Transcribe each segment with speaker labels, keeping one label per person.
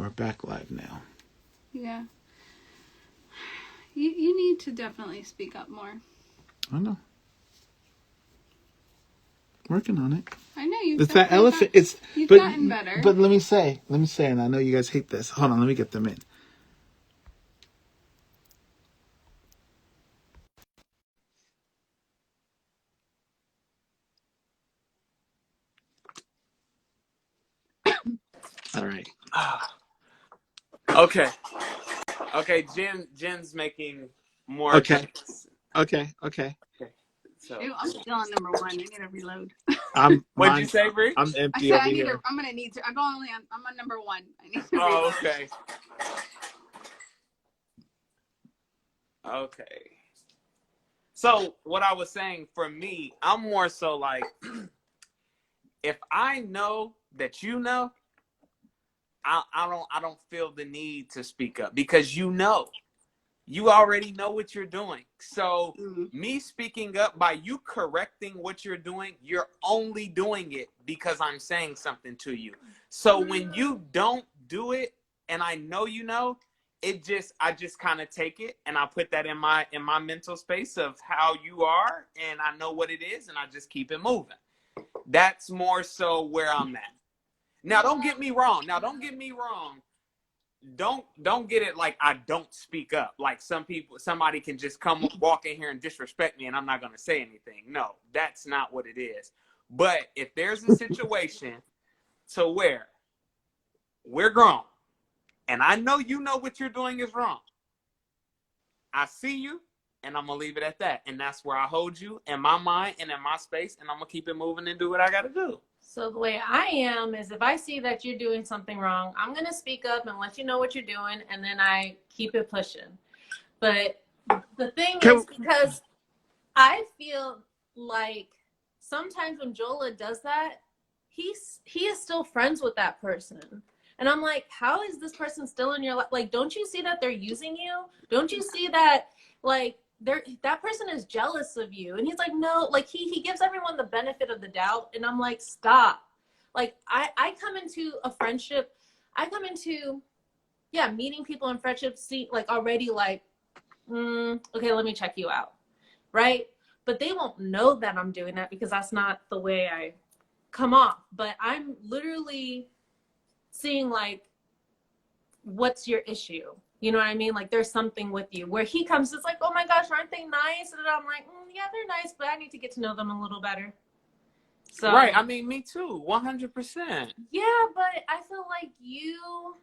Speaker 1: we're back live now.
Speaker 2: Yeah. You need to definitely speak up more.
Speaker 1: I know. Working on it.
Speaker 2: I know you've.
Speaker 1: It's that elephant.
Speaker 2: You've gotten better.
Speaker 1: But let me say, and I know you guys hate this. Hold on, let me get them in. All right.
Speaker 3: Okay. Jen's making more.
Speaker 1: Okay.
Speaker 3: So
Speaker 2: Ew, I'm still on number 1. I gotta reload.
Speaker 3: What'd you say, Bree?
Speaker 1: I'm
Speaker 2: I
Speaker 1: empty
Speaker 2: said
Speaker 1: over
Speaker 2: I need
Speaker 1: here.
Speaker 2: to. I'm gonna need to. I'm on number 1. I need to reload.
Speaker 3: Oh, okay. Okay. So what I was saying, for me, I'm more so like, if I know that you know, I don't feel the need to speak up, because you already know what you're doing. So me speaking up, by you correcting what you're doing, you're only doing it because I'm saying something to you. So when you don't do it, and I know you know, I just kind of take it and I put that in my mental space of how you are, and I know what it is, and I just keep it moving. That's more so where I'm at. Now don't get me wrong. Don't get it like I don't speak up. Like somebody can just come walk in here and disrespect me and I'm not going to say anything. No, that's not what it is. But if there's a situation to where we're grown and I know you know what you're doing is wrong, I see you and I'm going to leave it at that. And that's where I hold you in my mind and in my space, and I'm going to keep it moving and do what I got to do.
Speaker 4: So the way I am is, if I see that you're doing something wrong, I'm going to speak up and let you know what you're doing, and then I keep it pushing. But the thing is, because I feel like sometimes when Jola does that, he is still friends with that person. And I'm like, how is this person still in your life? Like, don't you see that they're using you? Don't you see that, like, that person is jealous of you? And he's like, no, like he gives everyone the benefit of the doubt. And I'm like, stop. Like I come into a friendship, meeting people in friendships, see, like, already like, okay, let me check you out. Right. But they won't know that I'm doing that because that's not the way I come off. But I'm literally seeing, like, what's your issue? You know what I mean? Like, there's something with you. Where he comes, it's like, oh my gosh, aren't they nice? And I'm like, yeah, they're nice, but I need to get to know them a little better. So
Speaker 3: right. I mean, me too. 100%.
Speaker 4: Yeah, but I feel like you.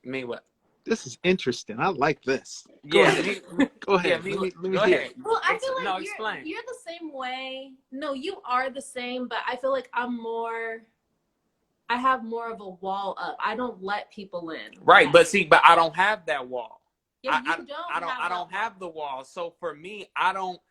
Speaker 1: Me what? This is interesting. I like this.
Speaker 3: Go ahead.
Speaker 1: Go ahead.
Speaker 3: Yeah,
Speaker 1: let me
Speaker 3: go
Speaker 1: hear
Speaker 3: ahead.
Speaker 4: Well, I feel like
Speaker 3: explain.
Speaker 4: You're the same way. No, you are the same, but I feel like I have more of a wall up. I don't let people in.
Speaker 3: Right, but I don't have that wall.
Speaker 4: Yeah,
Speaker 3: I don't have the wall. So for me, I don't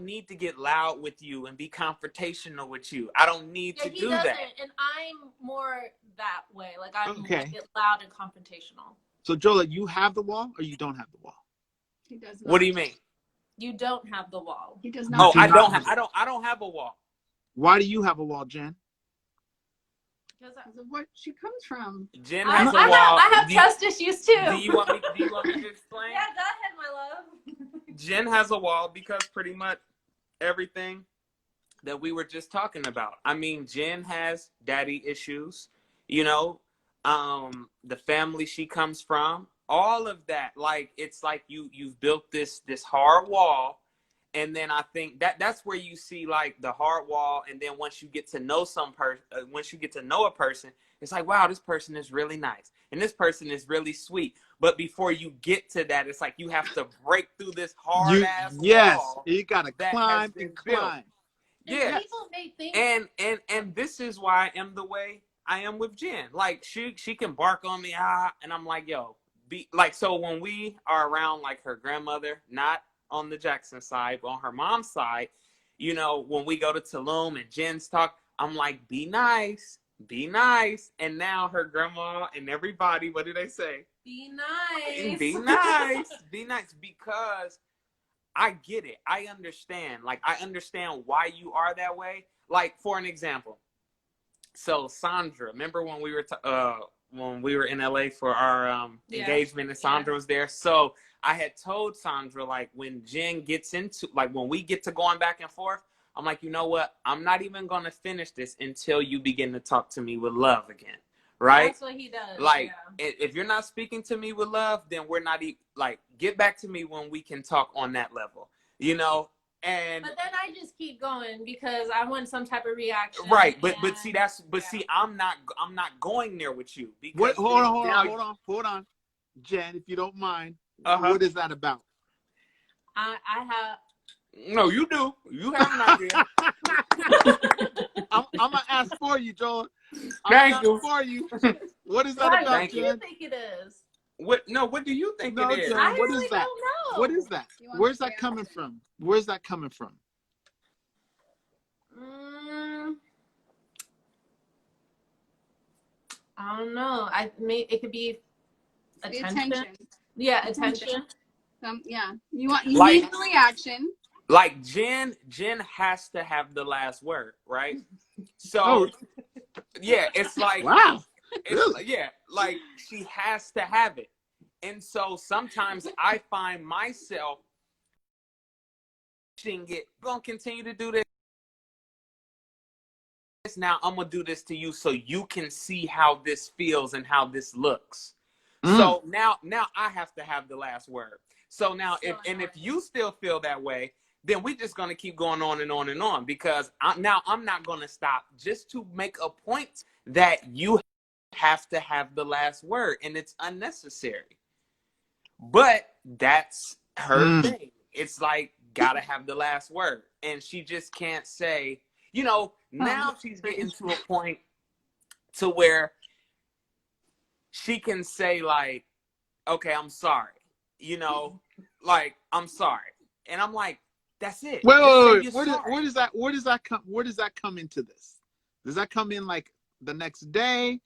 Speaker 3: need to get loud with you and be confrontational with you. I don't need to do that.
Speaker 4: And I'm more that way. Like, I'm get loud and confrontational.
Speaker 1: So Jola, you have the wall or you don't have the wall?
Speaker 2: He does not.
Speaker 3: What do you mean?
Speaker 4: You don't have the wall.
Speaker 2: He does not.
Speaker 3: Oh, I don't have a wall.
Speaker 1: Why do you have a wall, Jen?
Speaker 2: Because of what she comes from.
Speaker 3: Jen has a wall.
Speaker 4: I have trust issues too.
Speaker 3: Do you want me to explain?
Speaker 4: Yeah, go ahead, my love.
Speaker 3: Jen has a wall because pretty much everything that we were just talking about. I mean, Jen has daddy issues, you know, the family she comes from, all of that. Like, it's like you've built this hard wall. And then I think that's where you see, like, the hard wall. And then once you get to know a person, it's like, wow, this person is really nice. And this person is really sweet. But before you get to that, it's like you have to break through this hard ass wall.
Speaker 1: Yes, you got to climb and climb.
Speaker 3: Yeah.
Speaker 4: People may think.
Speaker 3: And this is why I am the way I am with Jen. Like, she can bark on me, and I'm like, yo, be like, so when we are around, like, her grandmother, not on the Jackson side, but on her mom's side, you know, when we go to Tulum and Jen's talk, I'm like, be nice. And now her grandma and everybody, what do they say?
Speaker 4: Be nice.
Speaker 3: Be nice. Be nice, because I get it. I understand. Like, I understand why you are that way. Like, for an example, so Sandra, remember when we were when we were in LA for our engagement, and Sandra was there. So I had told Sandra, like, when Jen gets into, like, when we get to going back and forth, I'm like, you know what? I'm not even going to finish this until you begin to talk to me with love again. Right?
Speaker 4: That's what he does.
Speaker 3: Like, if you're not speaking to me with love, then we're not like, get back to me when we can talk on that level, you know? And
Speaker 4: but then I just keep going because I want some type of reaction.
Speaker 3: Right, but see, see, I'm not going there with you because
Speaker 1: what, hold on, Jen, if you don't mind. What is that about?
Speaker 4: I have.
Speaker 3: No, you do. You have an idea.
Speaker 1: I'm gonna ask for you, Joel.
Speaker 3: Thank you.
Speaker 1: For you. What is that about,
Speaker 4: What do you think it is?
Speaker 3: What? No, what do you think it is?
Speaker 1: Jen,
Speaker 4: I
Speaker 1: what
Speaker 4: really
Speaker 1: is that?
Speaker 4: don't know.
Speaker 1: What is that? Where's that coming from? Where's that coming from?
Speaker 4: I don't know. It could be attention.
Speaker 2: Attention.
Speaker 4: Yeah, attention.
Speaker 2: Yeah. You
Speaker 3: Like,
Speaker 2: need the reaction.
Speaker 3: Like Jen has to have the last word, right? So yeah, it's like,
Speaker 1: wow.
Speaker 3: Really? Yeah, like she has to have it. And so sometimes I find myself gonna continue to do this. Now I'm gonna do this to you so you can see how this feels and how this looks. So now I have to have the last word. So now if you still feel that way, then we're just gonna keep going on and on and on, because I'm not gonna stop just to make a point that you have to have the last word, and it's unnecessary. But that's her thing. It's like, gotta have the last word, and she just can't say, you know, now she's getting to a point to where she can say, like, okay, I'm sorry, you know, like, I'm sorry. And I'm like, that's it.
Speaker 1: Wait. Where does that come into this? Does that come in like the next day?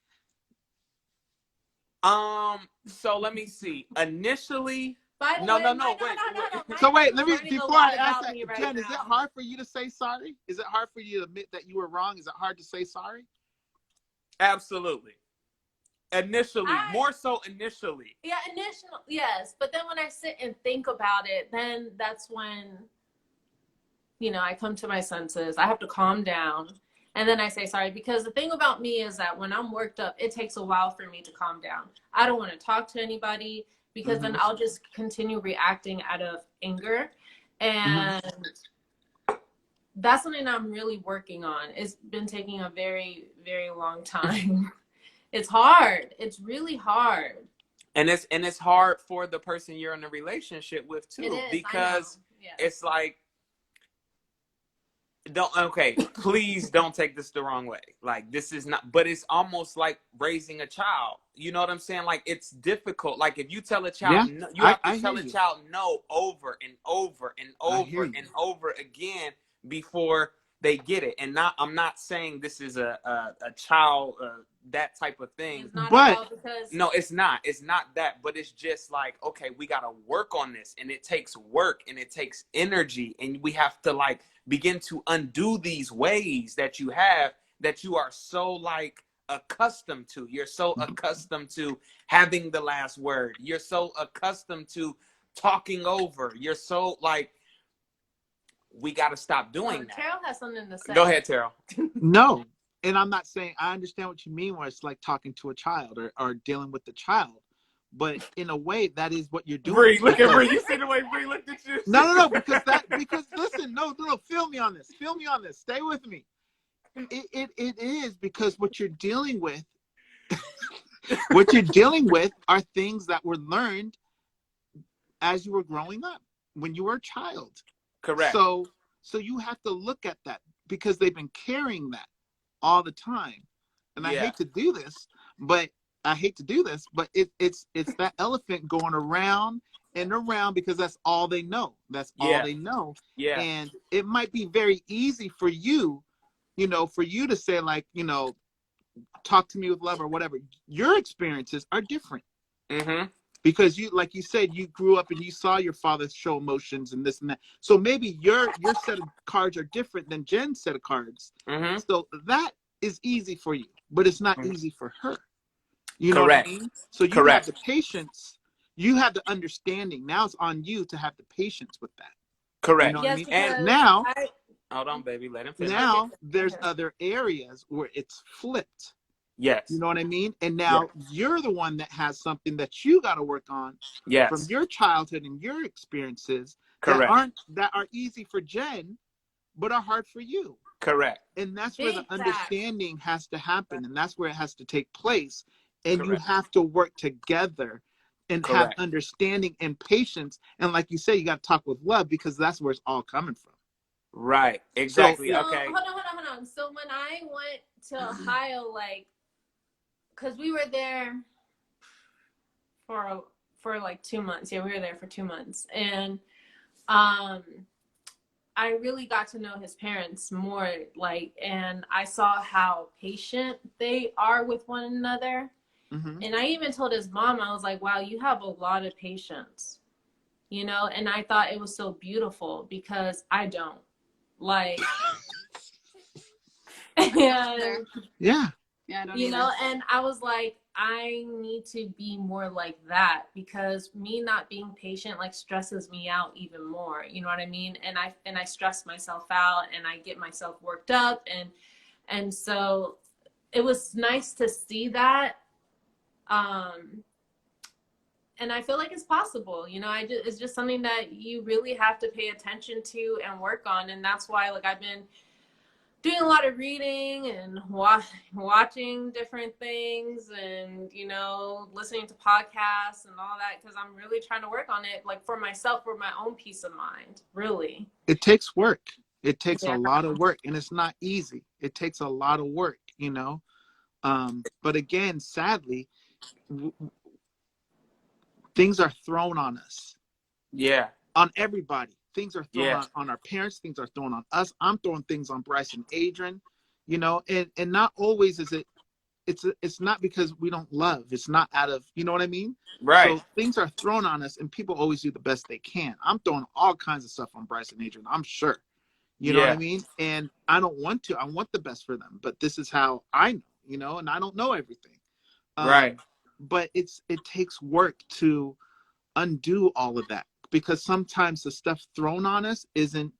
Speaker 3: So let me see. Initially,
Speaker 4: By the
Speaker 3: no,
Speaker 4: way,
Speaker 3: wait.
Speaker 1: So wait, let me, before I ask that,
Speaker 4: right
Speaker 1: Jen,
Speaker 4: now.
Speaker 1: is it hard for you to say sorry? Is it hard for you to admit that you were wrong? Is it hard to say sorry?
Speaker 3: Absolutely. Initially, more so initially.
Speaker 4: Yeah, yes. But then when I sit and think about it, then that's when, you know, I come to my senses. I have to calm down. And then I say sorry, because the thing about me is that when I'm worked up, it takes a while for me to calm down. I don't want to talk to anybody, because then I'll just continue reacting out of anger. And that's something I'm really working on. It's been taking a very, very long time. It's hard. It's really hard.
Speaker 3: And it's hard for the person you're in a relationship with too.
Speaker 4: It is,
Speaker 3: because it's like, please don't take this the wrong way. Like, this is not, but it's almost like raising a child. You know what I'm saying? Like, it's difficult. Like, if you tell a child, no, you have to tell a child no over and over and over and over again before they get it. And I'm not saying this is a child, that type of thing. No, it's not. It's not that. But it's just like, okay, we got to work on this, and it takes work and it takes energy, and we have to like begin to undo these ways that you have, that you are so like accustomed to. You're so accustomed to having the last word. You're so accustomed to talking over. You're so like, we got to stop doing that.
Speaker 4: Taryll has something to say.
Speaker 3: Go ahead, Taryll.
Speaker 1: No. And I'm not saying, I understand what you mean where it's like talking to a child or dealing with the child. But in a way, that is what you're doing.
Speaker 3: Bree, look at Bree. You see the way Bree looked at you?
Speaker 1: No, because listen, no, feel me on this. Stay with me. It is because what you're dealing with, are things that were learned as you were growing up, when you were a child.
Speaker 3: Correct.
Speaker 1: So you have to look at that, because they've been carrying that all the time. And I hate to do this, but it's that elephant going around and around, because that's all they know. That's all they know. Yeah. And it might be very easy for you, to say, like, talk to me with love or whatever. Your experiences are different. Because you, like you said, you grew up and you saw your father show emotions and this and that. So maybe your set of cards are different than Jen's set of cards. So that is easy for you, but it's not easy for her. You know what I
Speaker 3: Correct.
Speaker 1: mean? So you have
Speaker 3: Correct.
Speaker 1: the patience, you have the understanding. Now it's on you to have the patience with that. You
Speaker 3: Correct.
Speaker 1: know what I
Speaker 4: Yes,
Speaker 1: mean?
Speaker 3: And
Speaker 4: because
Speaker 1: Now,
Speaker 4: I
Speaker 3: hold on, baby, let him finish.
Speaker 4: okay.
Speaker 1: now there's other areas where it's flipped. You
Speaker 3: Yes.
Speaker 1: know what I mean? And
Speaker 3: Yes.
Speaker 1: now you're the one that has something that you got to work on from
Speaker 3: Yes.
Speaker 1: your childhood and your experiences
Speaker 3: Correct.
Speaker 1: that are easy for Jen, but are hard for you.
Speaker 3: Correct.
Speaker 1: And that's where the
Speaker 4: Big facts.
Speaker 1: understanding has to happen, and that's where it has to take place. And you
Speaker 3: Correct.
Speaker 1: have to work together and have
Speaker 3: Correct.
Speaker 1: understanding and patience. And like you say, you got to talk with love, because that's where it's all coming from.
Speaker 3: Right. Exactly.
Speaker 4: So
Speaker 3: Okay.
Speaker 4: hold on. So when I went to Ohio, like, cause we were there for like 2 months. Yeah, we were there for 2 months, and I really got to know his parents more, like, and I saw how patient they are with one another.
Speaker 1: Mm-hmm.
Speaker 4: And I even told his mom, I was like, wow, you have a lot of patience, you know? And I thought it was so beautiful because I don't. Like, and,
Speaker 2: Yeah, I don't
Speaker 4: you
Speaker 2: either.
Speaker 4: know, and I was like, I need to be more like that, because me not being patient like stresses me out even more. You know what I mean? And I stress myself out and I get myself worked up, and so it was nice to see that. And I feel like it's possible, you know. It's just something that you really have to pay attention to and work on, and that's why, like, I've been doing a lot of reading and watching different things, and, you know, listening to podcasts and all that, because I'm really trying to work on it, like, for myself, for my own peace of mind, really.
Speaker 1: It takes work. It takes
Speaker 4: Yeah.
Speaker 1: a lot of work, and it's not easy. It takes a lot of work, you know. But again, sadly, things are thrown on us.
Speaker 3: Yeah.
Speaker 1: On everybody. Things are thrown
Speaker 3: Yeah.
Speaker 1: on our parents. Things are thrown on us. I'm throwing things on Bryce and Adrian, you know, and not always is it's not because we don't love. It's not out of, you know what I mean?
Speaker 3: Right.
Speaker 1: So things are thrown on us, and people always do the best they can. I'm throwing all kinds of stuff on Bryce and Adrian, I'm sure. You know what I
Speaker 3: Yeah.
Speaker 1: mean? And I don't want to. I want the best for them, but this is how I know, you know, and I don't know everything.
Speaker 3: Right.
Speaker 1: But it takes work to undo all of that, because sometimes the stuff thrown on us isn't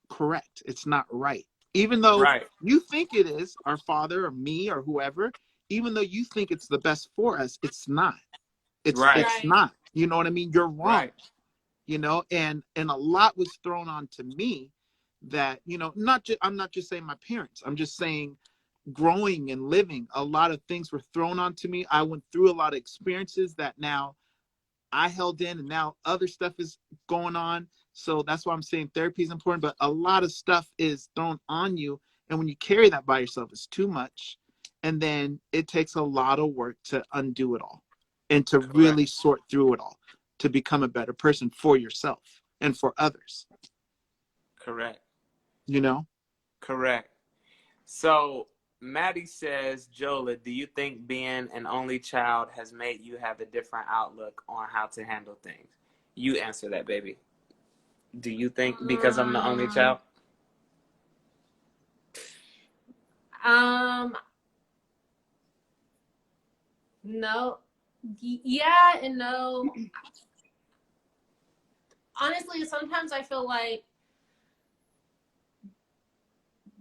Speaker 1: correct. It's not right. Even though
Speaker 3: Right.
Speaker 1: you think it is, our father or me or whoever, even though you think it's the best for us, it's not. It's
Speaker 3: Right.
Speaker 1: it's not. You know what I mean? You're wrong.
Speaker 3: Right.
Speaker 1: You know, and a lot was thrown on to me that, you know, I'm not just saying my parents. I'm just saying growing and living, a lot of things were thrown onto me. I went through a lot of experiences that now I held in, and now other stuff is going on. So that's why I'm saying therapy is important, but a lot of stuff is thrown on you. And when you carry that by yourself, it's too much. And then it takes a lot of work to undo it all and to
Speaker 3: Correct.
Speaker 1: really sort through it all to become a better person for yourself and for others.
Speaker 3: Correct.
Speaker 1: You know?
Speaker 3: Correct. So Maddie says, Jola, do you think being an only child has made you have a different outlook on how to handle things? You answer that, baby. Do you think because I'm the only child?
Speaker 4: No. Yeah and no. Honestly, sometimes I feel like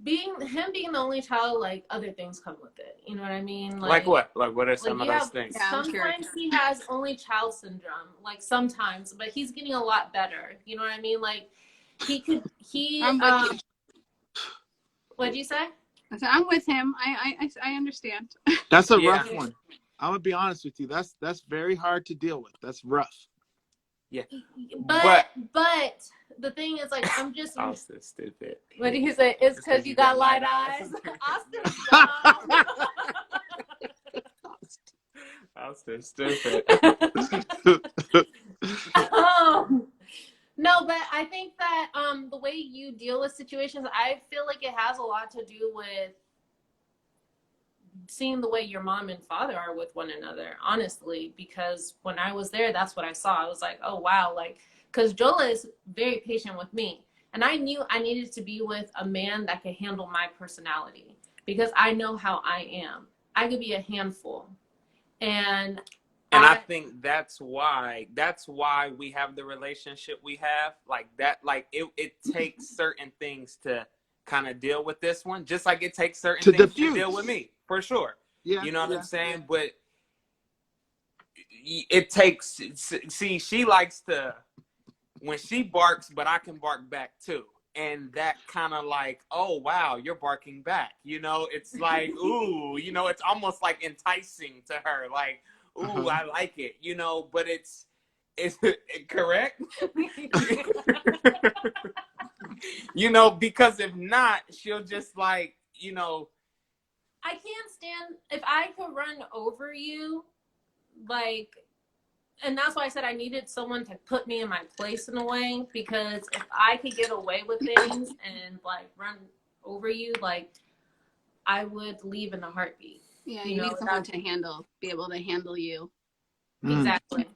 Speaker 4: being the only child, like, other things come with it. You know what I mean?
Speaker 3: Like what? Like what are some of those things?
Speaker 2: Yeah,
Speaker 4: sometimes he has only child syndrome. Like, sometimes, but he's getting a lot better. You know what I mean? Like,
Speaker 2: I'm with you.
Speaker 4: What'd you say?
Speaker 2: I said, I'm with him. I understand.
Speaker 1: That's a
Speaker 3: Yeah.
Speaker 1: rough one. I'm gonna be honest with you. That's very hard to deal with. That's rough.
Speaker 3: Yeah.
Speaker 4: But the thing is, like, I'm just.
Speaker 3: Austin's stupid.
Speaker 4: What did he say? It's because you got light eyes. Austin's dumb.
Speaker 3: Austin's stupid.
Speaker 4: No, but I think that the way you deal with situations, I feel like it has a lot to do with seeing the way your mom and father are with one another, honestly, because when I was there, that's what I saw. I was like, oh, wow. Like, because Jola is very patient with me. And I knew I needed to be with a man that could handle my personality, because I know how I am. I could be a handful. And
Speaker 3: I think that's why we have the relationship we have. Like that, like it takes certain things to kind of deal with this one, just like it takes certain
Speaker 1: to
Speaker 3: things
Speaker 1: diffuse.
Speaker 3: to deal with me, for sure.
Speaker 1: Yeah,
Speaker 3: you know what I'm saying? But it takes, see, she likes to, when she barks, but I can bark back too. And that kind of like, oh, wow, you're barking back. You know, it's like, ooh, you know, it's almost like enticing to her. Like, ooh, I like it, you know, but it's correct? You know, because if not, she'll just like, you know.
Speaker 4: I can't stand, if I could run over you, like, and that's why I said I needed someone to put me in my place in a way, because if I could get away with things and like run over you, like I would leave in a heartbeat.
Speaker 2: Yeah, you need someone to be able to handle you.
Speaker 4: Exactly.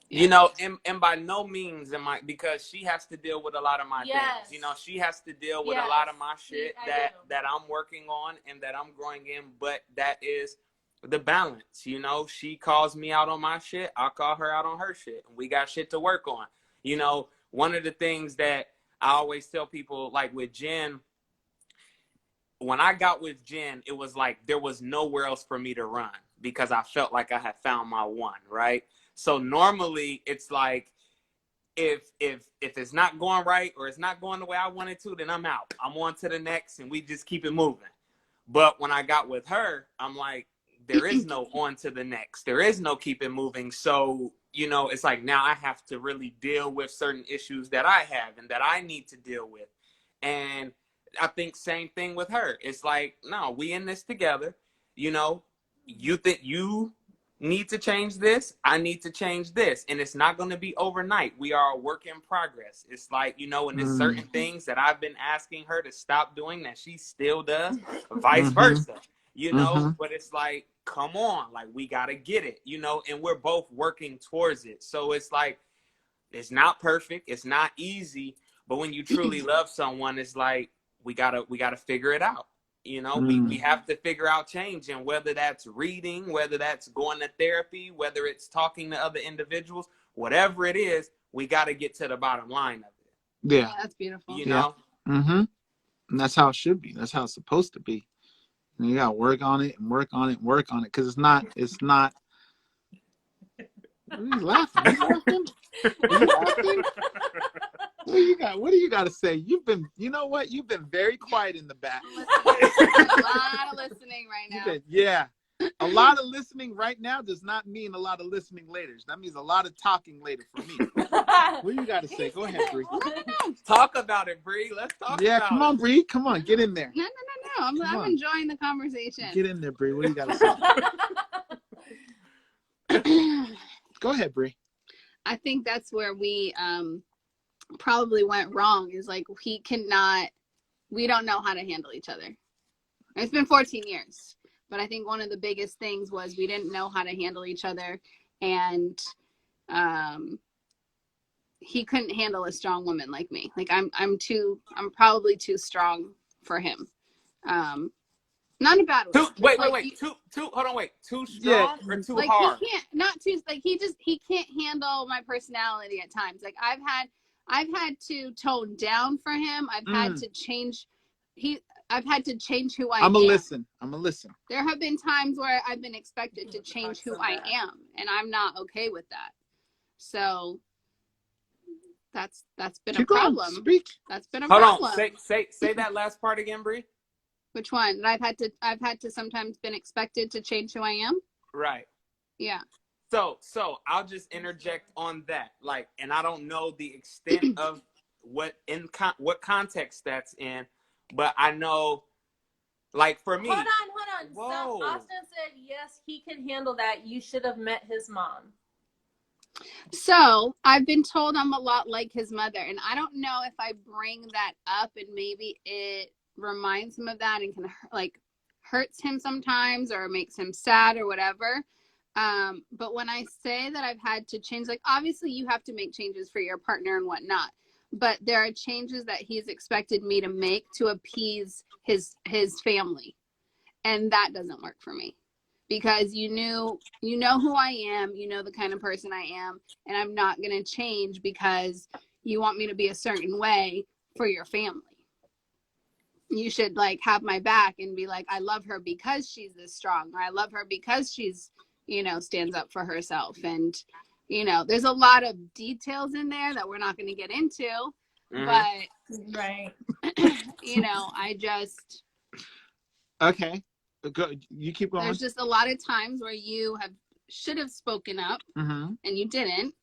Speaker 3: Yeah. You know, and by no means am I, because she has to deal with a lot of my things. You know, she has to deal with a lot of my shit that I'm working on and that I'm growing in, but that is the balance. You know, she calls me out on my shit, I'll call her out on her shit, and we got shit to work on. You know, one of the things that I always tell people, like with Jen, when I got with Jen, it was like there was nowhere else for me to run because I felt like I had found my one, right? So normally it's like if it's not going right or it's not going the way I wanted to, then I'm out. I'm on to the next and we just keep it moving. But when I got with her, I'm like, there is no on to the next. There is no keep it moving. So, you know, it's like now I have to really deal with certain issues that I have and that I need to deal with. And I think same thing with her. It's like, no, we in this together. You know, you think you need to change this, I need to change this, and it's not going to be overnight. We are a work in progress. It's like, you know, and there's certain things that I've been asking her to stop doing that she still does, vice versa, you know. But it's like, come on, like we got to get it, you know, and we're both working towards it. So it's like, it's not perfect, it's not easy, but when you truly love someone, it's like we gotta figure it out. You know, we have to figure out change, and whether that's reading, whether that's going to therapy, whether it's talking to other individuals, whatever it is, we got to get to the bottom line of it.
Speaker 1: Yeah,
Speaker 2: that's beautiful.
Speaker 3: You know,
Speaker 1: and that's how it should be. That's how it's supposed to be. And you got to work on it and work on it and work on it, because it's not. What are you laughing? Are you laughing? Are you laughing? What do you got to say? You've been very quiet in the back.
Speaker 2: A lot of listening right now.
Speaker 1: A lot of listening right now does not mean a lot of listening later. That means a lot of talking later for me. What do you got to say? Go ahead, Bree.
Speaker 3: Talk about it, Bree. Let's talk about it.
Speaker 1: Yeah, come on, Bree. Come on, get in there.
Speaker 2: No. I'm enjoying the conversation.
Speaker 1: Get in there, Bree. What do you got to say? Go ahead, Bree.
Speaker 2: I think that's where we probably went wrong, is like we don't know how to handle each other. It's been 14 years, but I think one of the biggest things was we didn't know how to handle each other, and he couldn't handle a strong woman like me. Like I'm probably too strong for him. Not in a bad way.
Speaker 3: Too strong or too
Speaker 2: like
Speaker 3: hard?
Speaker 2: He can't, not too, like he can't handle my personality at times. Like I've had to tone down for him. I've had to change who I am.
Speaker 1: I'm a listen.
Speaker 2: There have been times where I've been expected to change who I am, and I'm not okay with that. So that's been a problem.
Speaker 1: Speak.
Speaker 2: That's been a problem.
Speaker 3: Hold on. Say that last part again, Bree.
Speaker 2: Which one? That I've had to sometimes been expected to change who I am?
Speaker 3: Right.
Speaker 2: Yeah.
Speaker 3: So I'll just interject on that. Like, and I don't know the extent of what context that's in, but I know, like, for me.
Speaker 4: Hold on.
Speaker 3: Whoa.
Speaker 4: So Austin said, yes, he can handle that. You should have met his mom.
Speaker 2: So I've been told I'm a lot like his mother, and I don't know if I bring that up and maybe it reminds him of that and can like hurts him sometimes or makes him sad or whatever. But when I say that I've had to change, like obviously you have to make changes for your partner and whatnot, but there are changes that he's expected me to make to appease his family, and that doesn't work for me because you know who I am, you know the kind of person I am, and I'm not going to change because you want me to be a certain way for your family. You should like have my back and be like, I love her because she's this strong, or I love her because she's, you know, stands up for herself. And, you know, there's a lot of details in there that we're not going to get into, but
Speaker 4: right.
Speaker 2: You know, I just,
Speaker 1: okay, go, you keep going.
Speaker 2: There's just a lot of times where you should have spoken up and you didn't,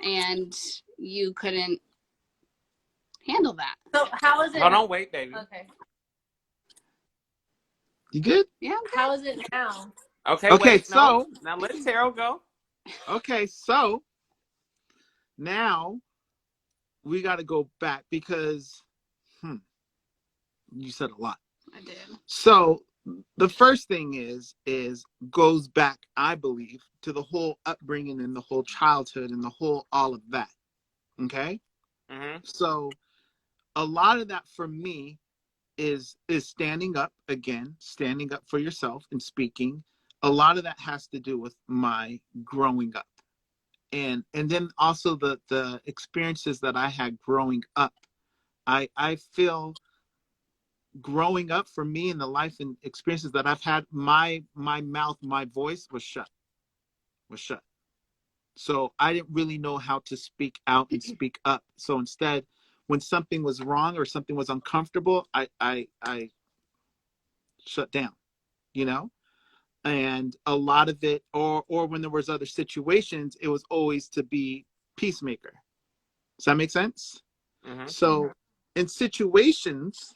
Speaker 2: and you couldn't handle that.
Speaker 4: So how is it?
Speaker 3: Hold on, wait, baby.
Speaker 4: Okay.
Speaker 1: You good?
Speaker 2: Yeah. Okay.
Speaker 4: How is it now?
Speaker 3: Okay.
Speaker 1: Okay.
Speaker 3: Wait,
Speaker 1: So
Speaker 3: no. Now let Taryll go.
Speaker 1: Okay. So now we got to go back because you said a lot.
Speaker 2: I did.
Speaker 1: So the first thing is goes back, I believe, to the whole upbringing and the whole childhood and the whole all of that. Okay. So a lot of that for me is standing up again, standing up for yourself and speaking. A lot of that has to do with my growing up, and then also the experiences that I had growing up. I feel growing up for me and the life and experiences that I've had, my mouth, my voice was shut. So I didn't really know how to speak out and speak up. So instead, when something was wrong or something was uncomfortable, I shut down, you know? And a lot of it, or when there was other situations, it was always to be peacemaker. Does that make sense? So in situations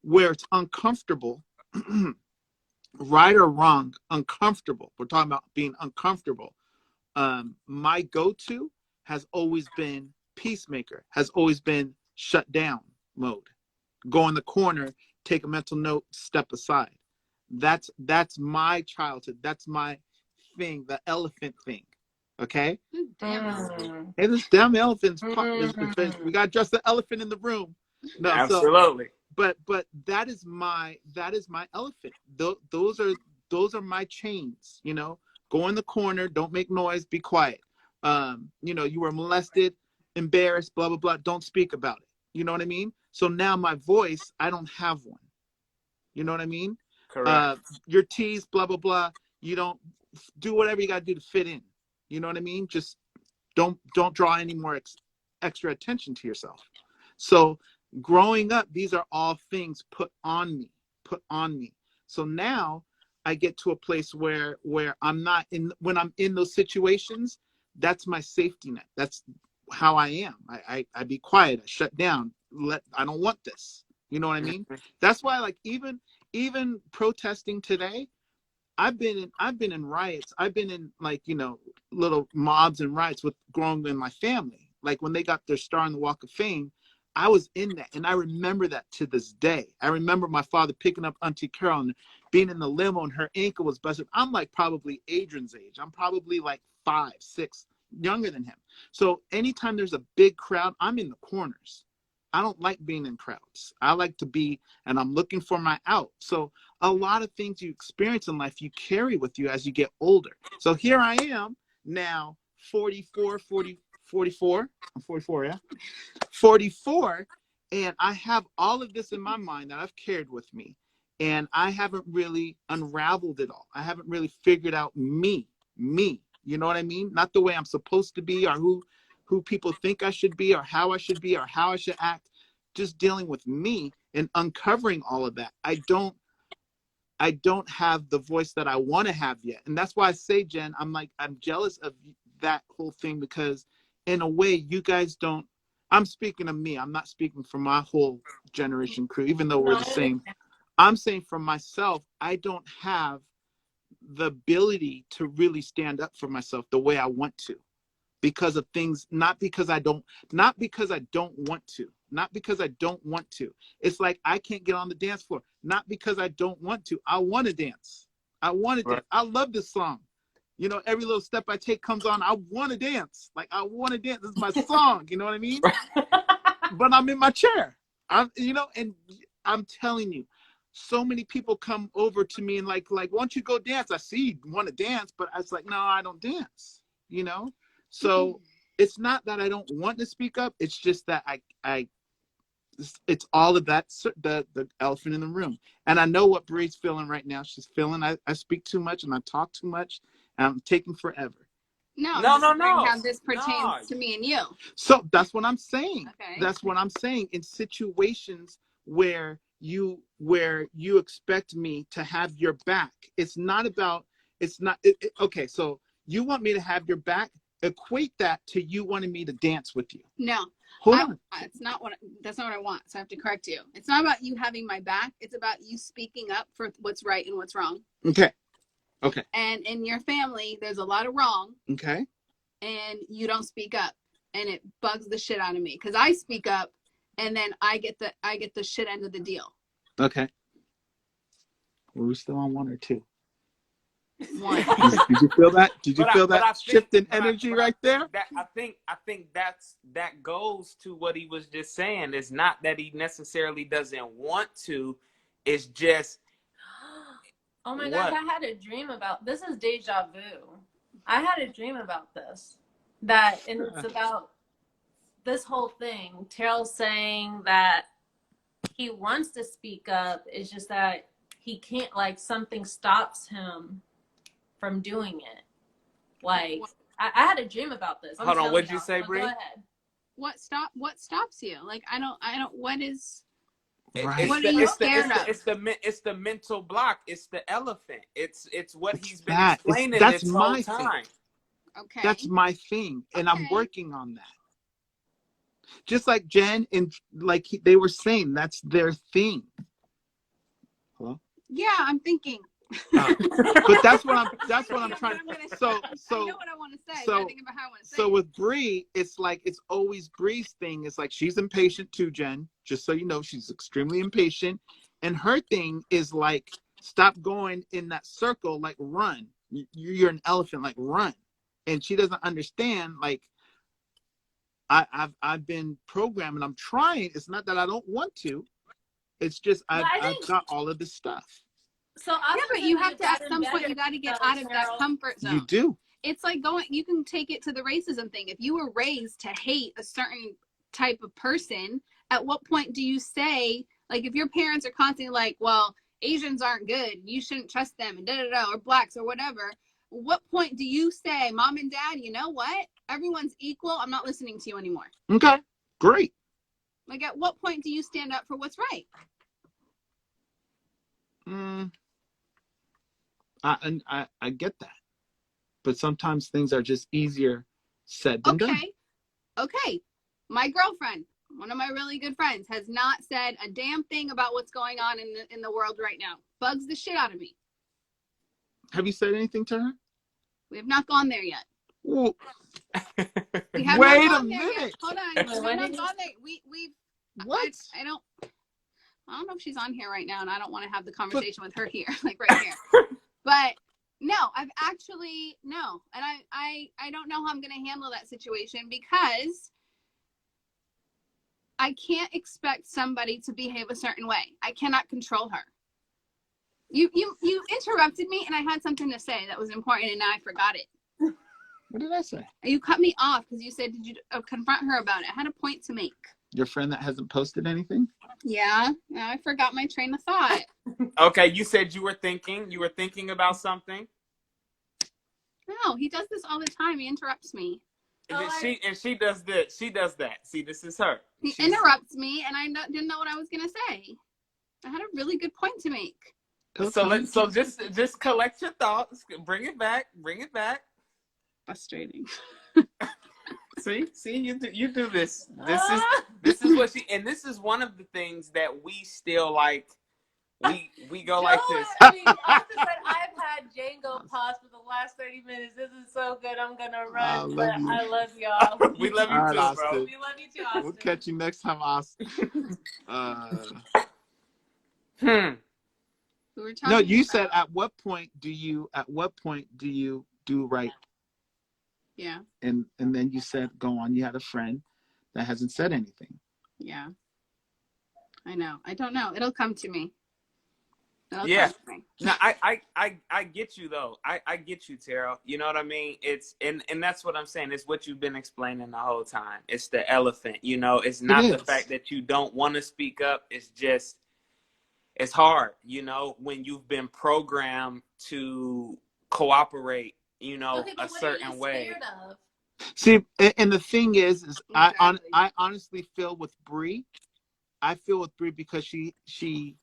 Speaker 1: where it's uncomfortable, right or wrong, uncomfortable, we're talking about being uncomfortable, my go-to has always been peacemaker, has always been shut down mode. Go in the corner, take a mental note, step aside. That's my childhood. That's my thing, the elephant thing. Okay? Hey, this damn elephant's we gotta address the elephant in the room. No,
Speaker 3: absolutely.
Speaker 1: So, but that is my elephant. Those are my chains, you know. Go in the corner, don't make noise, be quiet. You know, you were molested, embarrassed, blah, blah, blah. Don't speak about it. You know what I mean? So now my voice, I don't have one. You know what I mean?
Speaker 3: Correct.
Speaker 1: You're teased, blah, blah, blah. You don't do whatever you got to do to fit in. You know what I mean? Just don't draw any more extra attention to yourself. So growing up, these are all things put on me. So now I get to a place where I'm not in, when I'm in those situations, that's my safety net. That's how I am. I be quiet. I shut down. I don't want this. You know what I mean? That's why, like, even protesting today, I've been in riots. I've been in, like, you know, little mobs and riots with growing in my family. Like when they got their star on the Walk of Fame, I was in that, and I remember that to this day. I remember my father picking up Auntie Carol and being in the limo, and her ankle was busted. I'm like probably Adrian's age. I'm probably like 5, 6, younger than him. So anytime there's a big crowd, I'm in the corners. I don't like being in crowds. I like to be, and I'm looking for my out. So a lot of things you experience in life, you carry with you as you get older. So here I am now, 44. I'm 44, yeah? 44, and I have all of this in my mind that I've carried with me, and I haven't really unraveled it all. I haven't really figured out me, you know what I mean? Not the way I'm supposed to be, or who people think I should be, or how I should be, or how I should act. Just dealing with me and uncovering all of that. I don't have the voice that I want to have yet. And that's why I say, Jen, I'm jealous of that whole thing, because in a way, you guys don't. I'm speaking of me. I'm not speaking for my whole generation crew, even though we're the same. I'm saying for myself, I don't have the ability to really stand up for myself the way I want to, because of things, not because I don't want to. It's like I can't get on the dance floor, not because I don't want to. I want to dance. Dance. I love this song. You know, every little step I take comes on. I want to dance. Like, I want to dance. This is my song. You know what I mean? But I'm in my chair. And I'm telling you, so many people come over to me and like, why don't you go dance? I see you want to dance, but I was like, no, I don't dance, you know? So it's not that I don't want to speak up. It's just that it's all of that, the elephant in the room. And I know what Bree's feeling right now. She's feeling I speak too much and I talk too much and I'm taking forever.
Speaker 2: No. How this pertains to me and you.
Speaker 1: So that's what I'm saying.
Speaker 2: Okay.
Speaker 1: That's what I'm saying. In situations where you expect me to have your back, okay, so you want me to have your back, equate that to you wanting me to dance with you.
Speaker 2: No.
Speaker 1: Hold on.
Speaker 2: That's not what I want. So I have to correct you. It's not about you having my back. It's about you speaking up for what's right and what's wrong.
Speaker 1: Okay.
Speaker 2: And in your family, there's a lot of wrong.
Speaker 1: Okay.
Speaker 2: And you don't speak up, and it bugs the shit out of me because I speak up, and then I get the shit end of the deal.
Speaker 1: Okay. Were we still on one or two?
Speaker 2: One.
Speaker 1: Did you feel that? Did you feel that shift in energy right there?
Speaker 3: I think that goes to what he was just saying. It's not that he necessarily doesn't want to. It's just.
Speaker 4: Oh my gosh, I had a dream about this. Is deja vu. I had a dream about this. And it's about this whole thing. Taryll saying that he wants to speak up. It's just that he can't, like, something stops him from doing it. Like, I had a dream about this.
Speaker 3: Hold on, what'd you say, Bree?
Speaker 2: Go ahead. What stops you? Like, I don't, what is...
Speaker 1: Right.
Speaker 2: What are you scared of?
Speaker 3: It's the mental block. It's the elephant. It's what he's been
Speaker 1: that.
Speaker 3: explaining
Speaker 1: That's
Speaker 3: this
Speaker 1: my
Speaker 3: whole time.
Speaker 2: Thing. Okay.
Speaker 1: That's my thing, and I'm working on that. Just like Jen and like they were saying, that's their thing. Hello?
Speaker 2: Yeah, I'm thinking.
Speaker 1: But that's what I'm trying to. So
Speaker 2: I know what I want to say.
Speaker 1: So,
Speaker 2: I think about how I want to say.
Speaker 1: So with Bree, it's like it's always Bree's thing. It's like she's impatient too, Jen. Just so you know, she's extremely impatient, and her thing is like stop going in that circle. Like run. You're an elephant. Like run. And she doesn't understand. Like I've been programmed, and I'm trying. It's not that I don't want to. It's just I've got all of this stuff.
Speaker 2: So but you have to, at some point, you got to get out of that comfort zone.
Speaker 1: You do.
Speaker 2: It's like you can take it to the racism thing. If you were raised to hate a certain type of person, at what point do you say, like, if your parents are constantly like, well, Asians aren't good, you shouldn't trust them, and da-da-da, or blacks or whatever, what point do you say, Mom and Dad, you know what? Everyone's equal. I'm not listening to you anymore.
Speaker 1: Okay, great.
Speaker 2: Like, at what point do you stand up for what's right?
Speaker 1: I get that, but sometimes things are just easier said than done.
Speaker 2: Okay. My girlfriend, one of my really good friends, has not said a damn thing about what's going on in the world right now. Bugs the shit out of me.
Speaker 1: Have you said anything to her?
Speaker 2: We have not gone there yet.
Speaker 1: Well,
Speaker 2: we have
Speaker 1: wait
Speaker 2: not
Speaker 1: a
Speaker 2: gone there
Speaker 1: minute.
Speaker 2: Yet. Hold on. We have not gone there. We've
Speaker 1: what?
Speaker 2: I don't know if she's on here right now, and I don't want to have the conversation with her here, like right here. But no, I've actually no, and I don't know how I'm going to handle that situation because I can't expect somebody to behave a certain way. I cannot control her. You interrupted me, and I had something to say that was important, and now I forgot it.
Speaker 1: What did I say?
Speaker 2: You cut me off because you said, did you confront her about it? I had a point to make.
Speaker 1: Your friend that hasn't posted anything?
Speaker 2: Yeah. Now I forgot my train of thought.
Speaker 3: Okay, you said you were thinking about something.
Speaker 2: No, he does this all the time. He interrupts me.
Speaker 3: She does this. She does that. See, this is her.
Speaker 2: He interrupts me, and I didn't know what I was gonna say. I had a really good point to make.
Speaker 3: So just collect your thoughts. Bring it back.
Speaker 2: Frustrating.
Speaker 3: See, you do this. This is what this is one of the things that we still like. We go like this.
Speaker 4: I mean, Austin said, I've had Django pause for the last 30 minutes. This is so good. I'm gonna run. I love y'all.
Speaker 3: We love you too,
Speaker 1: Austin.
Speaker 3: bro.
Speaker 4: We love you too, Austin.
Speaker 1: We'll catch you next time, Austin. No, you said at what point do you do right?
Speaker 2: Yeah.
Speaker 1: And then you said go on. You had a friend that hasn't said anything.
Speaker 2: Yeah. I know. I don't know. It'll come to me.
Speaker 3: Yeah.
Speaker 2: Okay.
Speaker 3: No, I get you though. I get you, Taryll. You know what I mean? It's and that's what I'm saying. It's what you've been explaining the whole time. It's the elephant. You know, it's
Speaker 1: It
Speaker 3: not the
Speaker 1: is.
Speaker 3: fact that you don't want to speak up. It's just it's hard. You know, when you've been programmed to cooperate. You know,
Speaker 4: Okay,
Speaker 3: a
Speaker 4: but what are you
Speaker 3: certain way.
Speaker 4: scared of?
Speaker 1: See, and the thing is
Speaker 2: Exactly.
Speaker 1: I honestly feel with Bree. I feel with Bree because she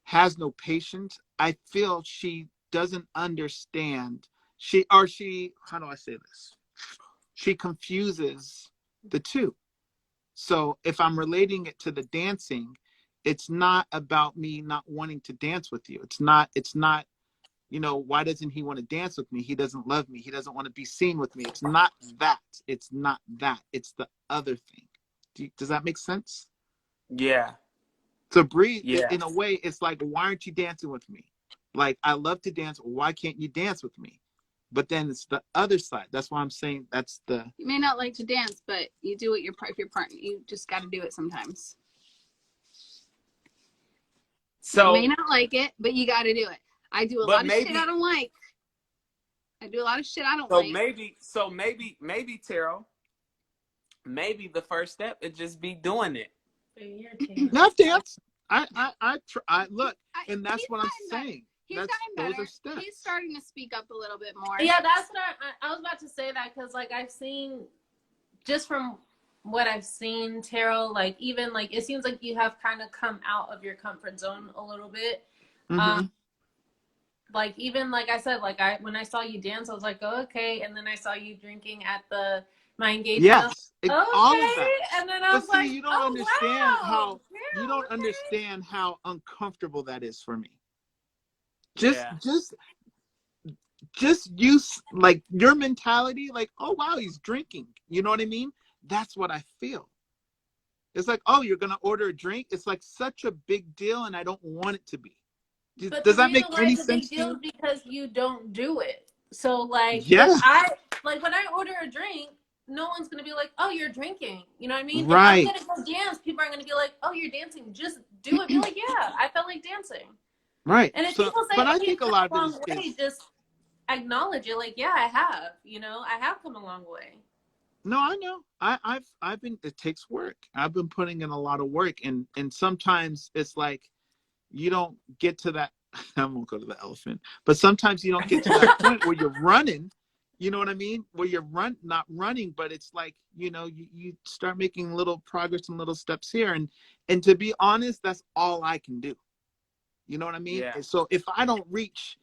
Speaker 1: has no patience. I feel she doesn't understand. She how do I say this? She confuses the two. So if I'm relating it to the dancing, it's not about me not wanting to dance with you. It's not, why doesn't he want to dance with me? He doesn't love me. He doesn't want to be seen with me. It's not that. It's not that. It's the other thing. Does that make sense?
Speaker 3: Yeah.
Speaker 1: So Bree,
Speaker 3: Yeah.
Speaker 1: in a way, it's like, why aren't you dancing with me? Like, I love to dance. Why can't you dance with me? But then it's the other side. That's why I'm saying that's the.
Speaker 2: You may not like to dance, but you do it if your partner. You just got to do it sometimes.
Speaker 3: So
Speaker 2: you may not like it, but you got to do it. I do a lot of shit I don't like. I do a lot of shit I don't like.
Speaker 3: Maybe Taryll, maybe the first step is just be doing it.
Speaker 1: Not dance. I look, and that's what I'm saying.
Speaker 2: He's gotten better. Those are steps. He's starting to speak up a little bit more.
Speaker 4: Yeah, that's what I was about to say that because like I've seen, just from what I've seen, Taryll, like even like it seems like you have kind of come out of your comfort zone a little bit.
Speaker 1: Mm-hmm.
Speaker 4: Like even like I said, like when I saw you dance, I was like, oh, okay, and then I saw you drinking at my engagement.
Speaker 1: Yes,
Speaker 4: okay,
Speaker 1: all of that.
Speaker 4: And then I was like,
Speaker 1: you don't understand
Speaker 4: wow,
Speaker 1: you don't understand how uncomfortable that is for me. Just use like your mentality, like, oh wow, he's drinking. You know what I mean? That's what I feel. It's like, oh, you're gonna order a drink. It's like such a big deal, and I don't want it to be. Does that make any sense to you?
Speaker 4: Because you don't do it. So like,
Speaker 1: yeah.
Speaker 4: if I like when I order a drink, no one's gonna be like, oh, you're drinking. You know what I mean?
Speaker 1: Right.
Speaker 4: If I'm gonna go dance, people aren't gonna be like, oh, you're dancing. Just do it. Be like, yeah, I felt like dancing.
Speaker 1: Right.
Speaker 4: And if people say,
Speaker 1: but
Speaker 4: oh,
Speaker 1: I think a lot of it
Speaker 4: is just acknowledge it. Like, yeah, I have. I have come a long way.
Speaker 1: No, I know. I've been. It takes work. I've been putting in a lot of work, and sometimes it's like you don't get to that. I won't go to the elephant, but sometimes you don't get to that point where you're running. You know what I mean? Where you're not running, but it's like you start making little progress and little steps here, and to be honest, that's all I can do. You know what I mean?
Speaker 3: Yeah.
Speaker 1: So if I don't reach,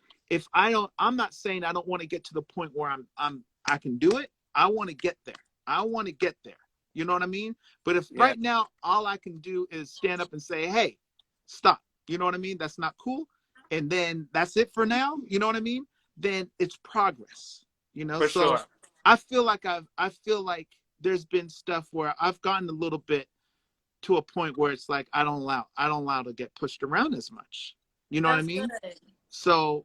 Speaker 1: I'm not saying I don't want to get to the point where I can do it. I want to get there. I want to get there. You know what I mean? But if right now all I can do is stand up and say, hey, stop. You know what I mean? That's not cool. And then that's it for now. You know what I mean? Then it's progress.
Speaker 3: For
Speaker 1: so
Speaker 3: sure.
Speaker 1: I feel like there's been stuff where I've gotten a little bit to a point where it's like I don't allow to get pushed around as much. You know what I mean?
Speaker 4: Good.
Speaker 1: So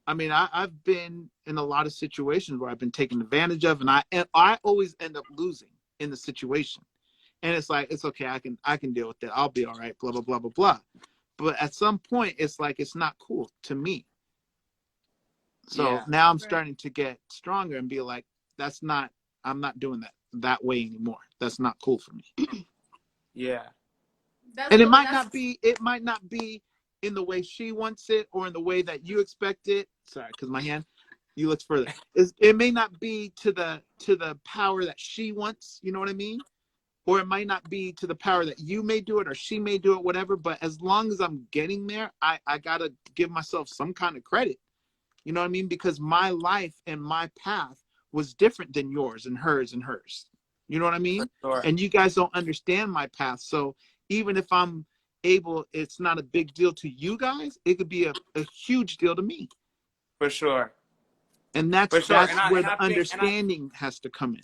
Speaker 1: I mean, I've been in a lot of situations where I've been taken advantage of, and I always end up losing in the situation. And it's like, it's okay, I can deal with it. I'll be all right, blah, blah, blah, blah, blah. But at some point, it's like, it's not cool to me. So now I'm starting to get stronger and be like, I'm not doing that way anymore. That's not cool for me.
Speaker 3: Yeah.
Speaker 1: And it might not be in the way she wants it or in the way that you expect it. Sorry, because my hand, you look further. It may not be to the power that she wants, you know what I mean? Or it might not be to the power that you may do it or she may do it, whatever. But as long as I'm getting there, I gotta give myself some kind of credit. You know what I mean? Because my life and my path was different than yours and hers and hers. You know what I mean?
Speaker 3: Sure.
Speaker 1: And you guys don't understand my path. So even if I'm able, it's not a big deal to you guys, it could be a huge deal to me.
Speaker 3: For sure.
Speaker 1: And that's where the understanding has to come in.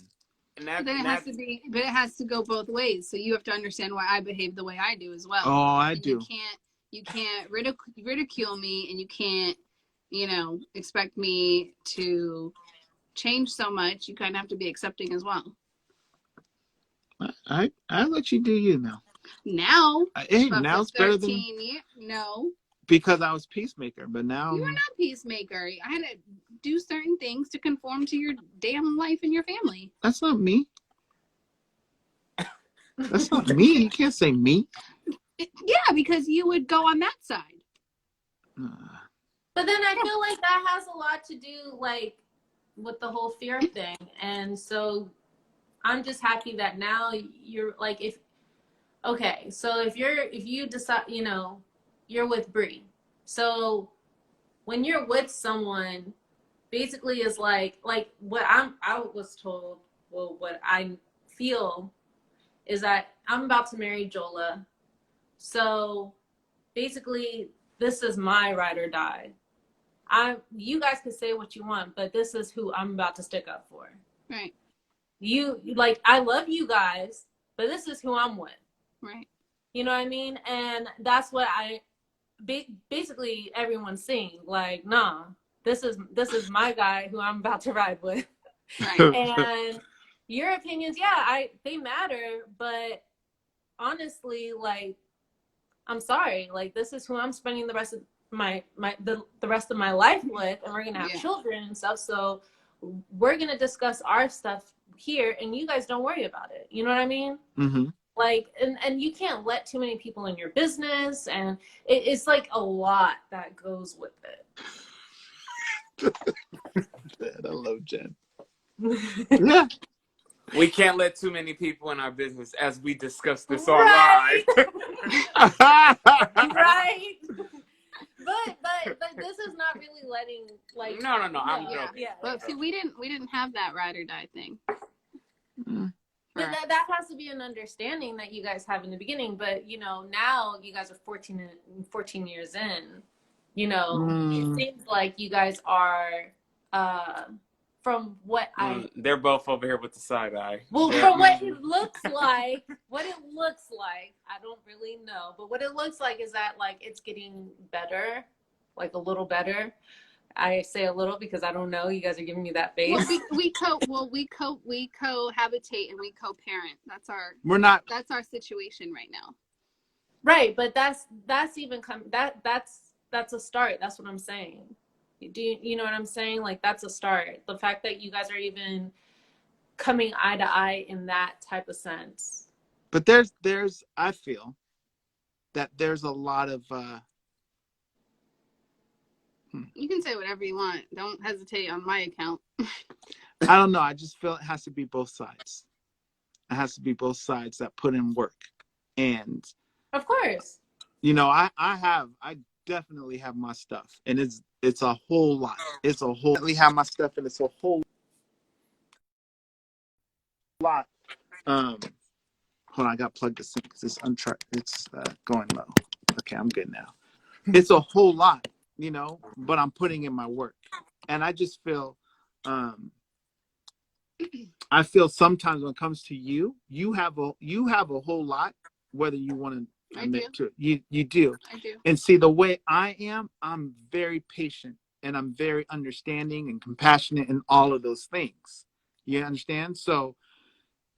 Speaker 2: And then it has to go both ways. So you have to understand why I behave the way I do as well.
Speaker 1: Oh, I do.
Speaker 2: You can't ridicule me, and you can't, expect me to change so much. You kind of have to be accepting as well.
Speaker 1: I let you do you now.
Speaker 2: Now,
Speaker 1: Hey,
Speaker 2: but
Speaker 1: now
Speaker 2: for
Speaker 1: it's better than
Speaker 2: 13 years, no.
Speaker 1: because I was peacemaker, but now
Speaker 2: You were not peacemaker. I had to do certain things to conform to your damn life and your family.
Speaker 1: that's not me. That's not me. You can't say me.
Speaker 2: Yeah, because you would go on that side.
Speaker 4: But then I feel like that has a lot to do, like, with the whole fear thing. And so I'm just happy that now you're like, so if you decide, you know, you're with Bree. So when you're with someone, basically is like what I was told, well, what I feel is that I'm about to marry Jola. So basically this is my ride or die. You guys can say what you want, but this is who I'm about to stick up for.
Speaker 2: Right.
Speaker 4: You, like, I love you guys, but this is who I'm with.
Speaker 2: Right.
Speaker 4: You know what I mean? And that's what basically everyone's saying. Like, nah, this is my guy who I'm about to ride with.
Speaker 2: Right.
Speaker 4: And your opinions, they matter, but honestly, like, I'm sorry, like, this is who I'm spending the rest of the rest of my life with, and we're gonna have children and stuff. So we're gonna discuss our stuff here, and you guys don't worry about it. You know what I mean?
Speaker 1: Mm-hmm.
Speaker 4: Like, and you can't let too many people in your business, and it's like a lot that goes with it.
Speaker 1: I love Jen. Yeah.
Speaker 3: We can't let too many people in our business, as we discussed this
Speaker 4: right.
Speaker 3: online.
Speaker 4: Right. But this is not really letting, like,
Speaker 3: no. I'm joking.
Speaker 2: Yeah. But see, we didn't have that ride or die thing.
Speaker 1: Mm.
Speaker 4: But that has to be an understanding that you guys have in the beginning. But, you know, now you guys are 14 years in, you know, it seems like you guys are, from what
Speaker 3: they're both over here with the side eye.
Speaker 4: Well, from what it looks like, I don't really know. But what it looks like is that, like, it's getting better, like a little better. I say a little because I don't know. You guys are giving me that face.
Speaker 2: We cohabitate and we co-parent. That's our situation right now.
Speaker 4: Right, but that's even that's a start. That's what I'm saying. Do you know what I'm saying? Like, that's a start. The fact that you guys are even coming eye to eye in that type of sense.
Speaker 1: But there's I feel that there's a lot of
Speaker 2: You can say whatever you want. Don't hesitate on my account.
Speaker 1: I don't know. I just feel it has to be both sides. It has to be both sides that put in work. And
Speaker 4: of course,
Speaker 1: you know, I definitely have my stuff, and it's a whole lot. It's a whole. I have my stuff, and it's a whole lot. Hold on, I got plugged this in because it's It's going low. Okay, I'm good now. It's a whole lot, you know, but I'm putting in my work, and I just feel, I feel sometimes when it comes to you have a whole lot, whether you want to. You do.
Speaker 2: I do.
Speaker 1: And see, the way I am, I'm very patient and I'm very understanding and compassionate and all of those things. You understand? So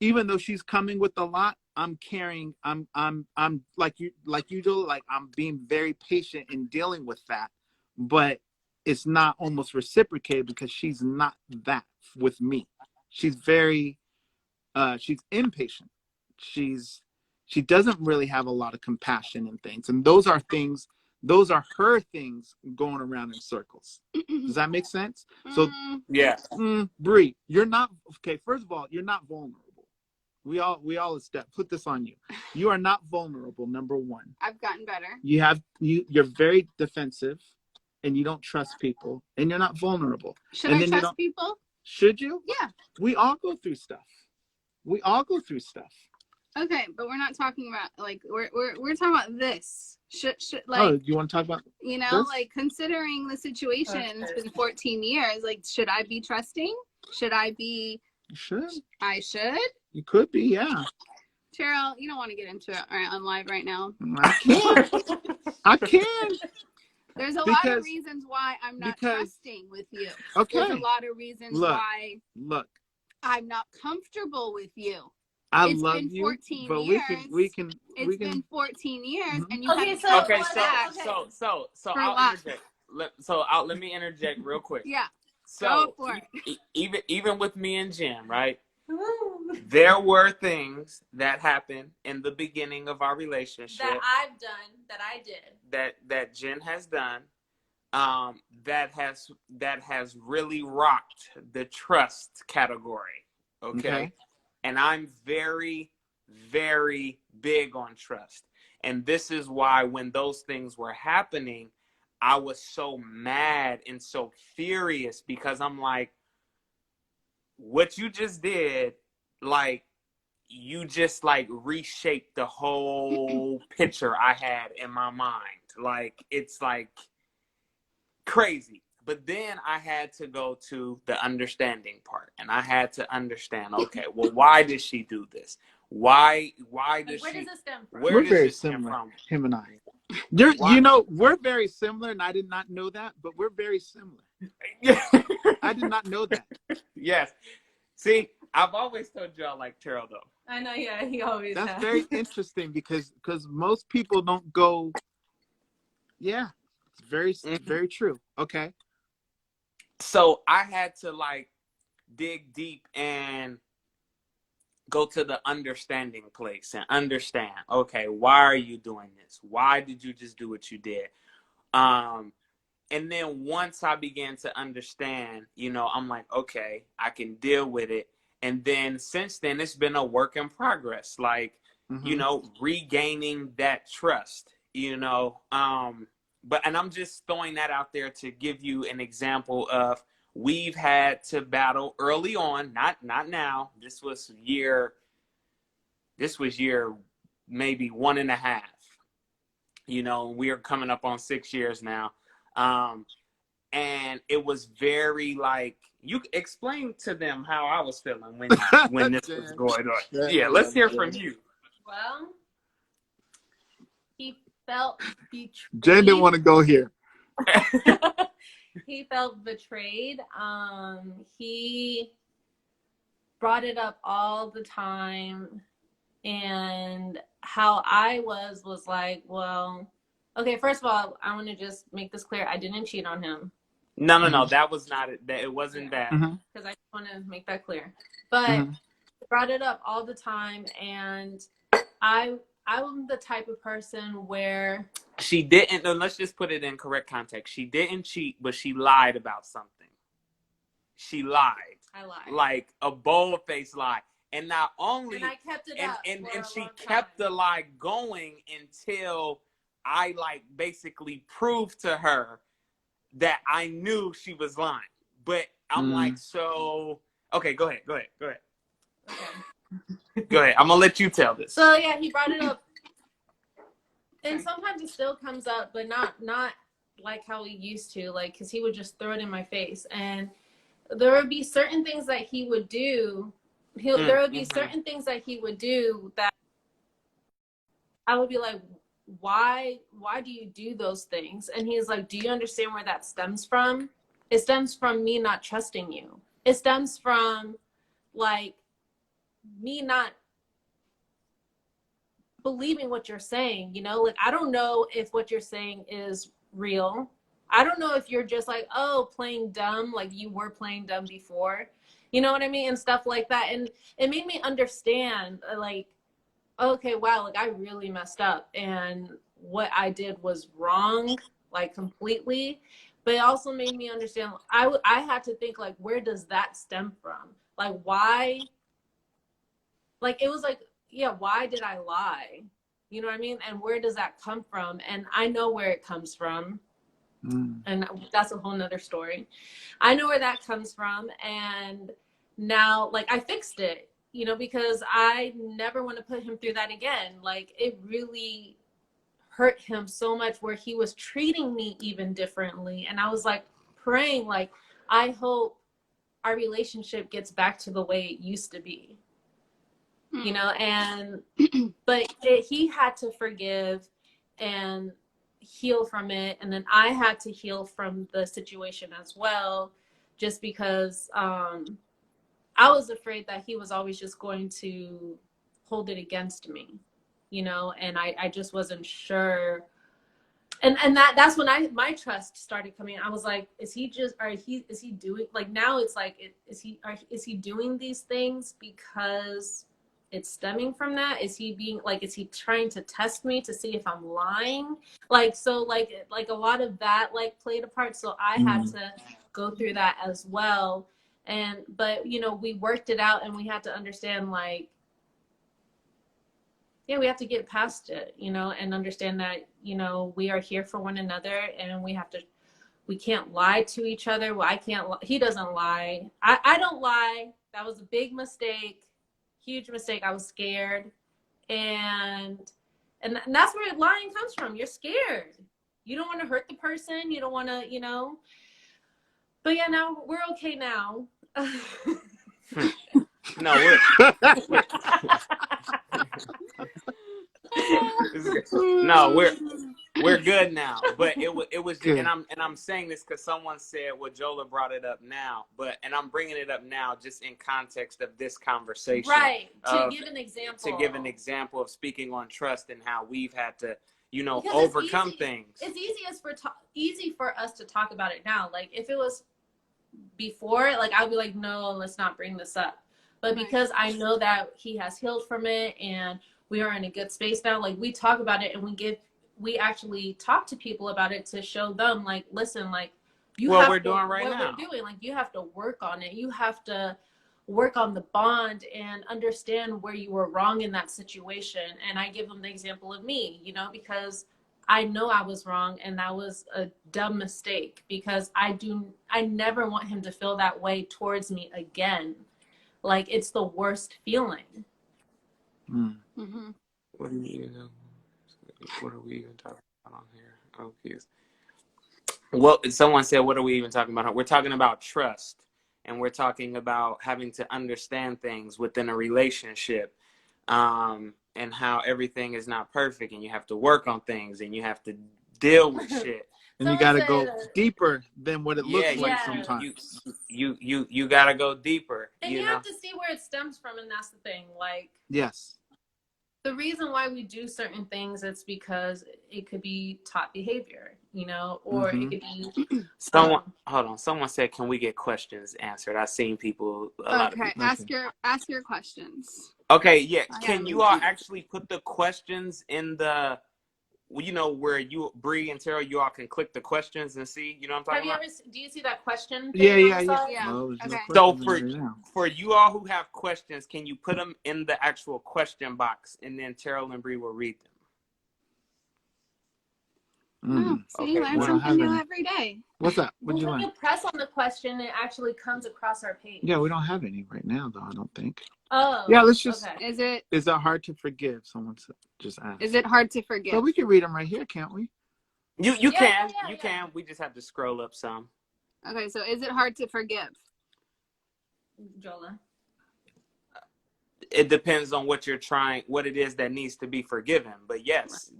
Speaker 1: even though she's coming with a lot, I'm carrying, I'm like you do, like I'm being very patient in dealing with that, but it's not almost reciprocated because she's not that with me. She's very, she's impatient. She doesn't really have a lot of compassion and things. And those are her things going around in circles. Does that make sense? So
Speaker 3: yeah.
Speaker 1: Bree, you're not, okay, first of all, you're not vulnerable. We all put this on you. You are not vulnerable, number one.
Speaker 2: I've gotten better.
Speaker 1: You're very defensive and you don't trust people and you're not vulnerable.
Speaker 2: Should I trust people?
Speaker 1: Should you?
Speaker 2: Yeah.
Speaker 1: We all go through stuff.
Speaker 2: Okay, but we're not talking about, like, we're talking about this. Should like,
Speaker 1: oh, you want to talk about,
Speaker 2: you know,
Speaker 1: this?
Speaker 2: Like, considering the situation, it's been 14 years. Like, should I be trusting? Should I be?
Speaker 1: You should.
Speaker 2: I should.
Speaker 1: You could be, yeah.
Speaker 2: Taryll, you don't want to get into it on live right now.
Speaker 1: I can.
Speaker 2: There's a lot of reasons why I'm not trusting with you.
Speaker 1: Okay.
Speaker 2: There's a lot of reasons why
Speaker 1: look,
Speaker 2: I'm not comfortable with you.
Speaker 1: I
Speaker 2: It's
Speaker 1: love
Speaker 2: been
Speaker 1: you,
Speaker 2: 14
Speaker 1: but
Speaker 2: years.
Speaker 1: It's
Speaker 2: been 14 years, and you
Speaker 4: Okay,
Speaker 2: haven't
Speaker 4: so
Speaker 3: Okay,
Speaker 2: come back
Speaker 3: so
Speaker 2: for
Speaker 3: I'll
Speaker 2: what?
Speaker 3: interject. Let me interject real quick.
Speaker 2: Yeah, go
Speaker 3: So
Speaker 2: for it.
Speaker 3: even with me and Jim, right? There were things that happened in the beginning of our relationship
Speaker 4: that I've done, that I did,
Speaker 3: that Jen has done, that has really rocked the trust category. Okay. And I'm very, very big on trust. And this is why when those things were happening, I was so mad and so furious because I'm like, what you just did, like, you just like reshaped the whole picture I had in my mind. Like, it's like crazy. But then I had to go to the understanding part, and I had to understand, okay, well, why did she do this? Why does
Speaker 4: where
Speaker 3: she,
Speaker 4: does this stem from?
Speaker 3: where
Speaker 1: We're
Speaker 3: does
Speaker 1: very
Speaker 3: this stem
Speaker 1: similar,
Speaker 3: from?
Speaker 1: him and I.
Speaker 3: Why?
Speaker 1: You know, we're very similar, and I did not know that, but we're very similar. I did not know that.
Speaker 3: Yes. See, I've always told you I like Taryll, though.
Speaker 4: I know, yeah, he always
Speaker 1: That's
Speaker 4: has.
Speaker 1: very interesting because most people don't go. Yeah, it's very true. Okay.
Speaker 3: So I had to like dig deep and go to the understanding place and understand, okay, why are you doing this? Why did you just do what you did? And then once I began to understand, you know, I'm like, okay, I can deal with it. And then since then, it's been a work in progress, like, you know, regaining that trust, you know. And I'm just throwing that out there to give you an example of we've had to battle early on, not now. This was year maybe 1.5. You know, we are coming up on 6 years now. And it was very like, you explain to them how I was feeling when this was going on. Yeah, let's hear from you.
Speaker 4: Well, he felt betrayed.
Speaker 1: Jen didn't want to go here.
Speaker 4: He felt betrayed. He brought it up all the time, and how I was like, well, okay, first of all, I want to just make this clear. I didn't cheat on him.
Speaker 3: No, that was not it. It wasn't that.
Speaker 4: Because I want to make that clear. But brought it up all the time, and I'm the type of person where
Speaker 3: she didn't. Let's just put it in correct context. She didn't cheat, but she lied about something. She lied.
Speaker 4: I lied,
Speaker 3: like a bold-faced lie, and not only,
Speaker 4: and I kept it up,
Speaker 3: and she
Speaker 4: long
Speaker 3: kept
Speaker 4: time.
Speaker 3: the lie going until I like basically proved to her that I knew she was lying. But I'm like, so okay, go ahead.
Speaker 4: Okay.
Speaker 3: Go ahead. I'm gonna let you tell this.
Speaker 4: So yeah, he brought it up, and sometimes it still comes up, but not like how he used to, like, because he would just throw it in my face, and there would be certain things that he would do. There would be certain things that he would do that I would be like, why do you do those things? And he's like, do you understand where that stems from? It stems from me not trusting you. It stems from like me not believing what you're saying, you know? Like, I don't know if what you're saying is real. I don't know if you're just like, oh, playing dumb, like you were playing dumb before. You know what I mean? And stuff like that. And it made me understand, like, okay, wow, like I really messed up and what I did was wrong, like completely. But it also made me understand, I had to think, like, where does that stem from? Like, why? Like, it was like, yeah, why did I lie? You know what I mean? And where does that come from? And I know where it comes from. And that's a whole nother story. I know where that comes from. And now, like, I fixed it, you know, because I never want to put him through that again. Like, it really hurt him so much where he was treating me even differently. And I was like praying, like, I hope our relationship gets back to the way it used to be, you know. And but he had to forgive and heal from it, and then I had to heal from the situation as well, just because I was afraid that he was always just going to hold it against me, you know, and I just wasn't sure. And that's when my trust started coming. I was like, is he doing, like, now it's like, is he doing these things because it's stemming from that? Is he being like, is he trying to test me to see if I'm lying? Like, so like a lot of that like played a part. So I had to go through that as well. But you know, we worked it out, and we had to understand, like, yeah, we have to get past it, you know, and understand that, you know, we are here for one another, and we can't lie to each other. Well, he doesn't lie. I don't lie. That was a big mistake, huge mistake. I was scared. And that's where lying comes from. You're scared. You don't want to hurt the person. You don't want to, you know, but yeah, now we're okay now.
Speaker 3: No, we're good now. But it was just, and I'm saying this because someone said, well, Jola brought it up now, and I'm bringing it up now just in context of this conversation,
Speaker 4: right? To give an example
Speaker 3: of speaking on trust and how we've had to, you know, because overcome things.
Speaker 4: It's easy for us to talk about it now. Like, if it was before, like, I'd be like, no, let's not bring this up. But because I know that he has healed from it, and we are in a good space now, like, we talk about it, and we actually talk to people about it to show them, like, listen, like,
Speaker 3: we're doing right now.
Speaker 4: We're doing, like, you have to work on it. You have to work on the bond and understand where you were wrong in that situation. And I give them the example of me, you know, because I know I was wrong, and that was a dumb mistake, because I never want him to feel that way towards me again. Like, it's the worst feeling.
Speaker 2: Mm-hmm.
Speaker 3: What are we even talking about on here? Oh, geez. Well, someone said, what are we even talking about? We're talking about trust, and we're talking about having to understand things within a relationship, and how everything is not perfect, and you have to work on things, and you have to deal with shit.
Speaker 1: And you got to go deeper than what it looks like sometimes.
Speaker 3: You got to go deeper.
Speaker 4: And you have to see where it stems from, and that's the thing. Like,
Speaker 1: yes.
Speaker 4: The reason why we do certain things, it's because it could be taught behavior, you know, or it could be.
Speaker 3: Someone said, "Can we get questions answered?" I've seen people. A lot of people.
Speaker 2: Ask your questions.
Speaker 3: Okay, yeah. Can you all actually put the questions in the, you know, where you, Bree and Taryll, you all can click the questions and see, you know what I'm talking about?
Speaker 4: Do you see that question?
Speaker 1: Yeah.
Speaker 2: Well,
Speaker 3: okay. So for you all who have questions, can you put them in the actual question box, and then Taryll and Bree will read them?
Speaker 2: See, learn something new every day.
Speaker 1: What's that? When
Speaker 4: you press on the question, it actually comes across our page.
Speaker 1: Yeah, we don't have any right now, though, I don't think.
Speaker 4: Oh.
Speaker 1: Yeah, let's just.
Speaker 2: Okay.
Speaker 1: Is it hard to forgive? Someone just asked.
Speaker 2: Is it hard to forgive?
Speaker 1: Well, we can read them right here, can't we?
Speaker 3: You can. We just have to scroll up some.
Speaker 2: Okay, so is it hard to forgive?
Speaker 4: Jola.
Speaker 3: It depends on what it is that needs to be forgiven. But yes,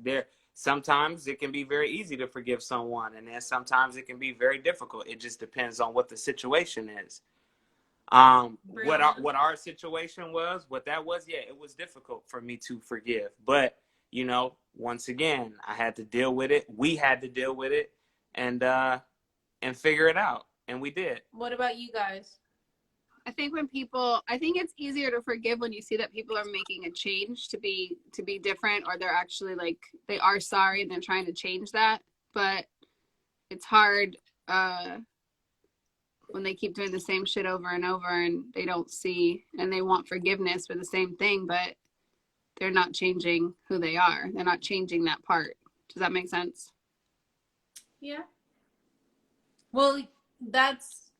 Speaker 3: sometimes it can be very easy to forgive someone, and then sometimes it can be very difficult. It just depends on what the situation is. What our situation was, it was difficult for me to forgive. But, you know, once again, I had to deal with it. We had to deal with it and figure it out. And we did.
Speaker 4: What about you guys?
Speaker 2: I think it's easier to forgive when you see that people are making a change to be different, or they're actually, like, they are sorry and they're trying to change that. But it's hard when they keep doing the same shit over and over, and they don't see, and they want forgiveness for the same thing, but they're not changing who they are. They're not changing that part. Does that make sense?
Speaker 4: Yeah. Well,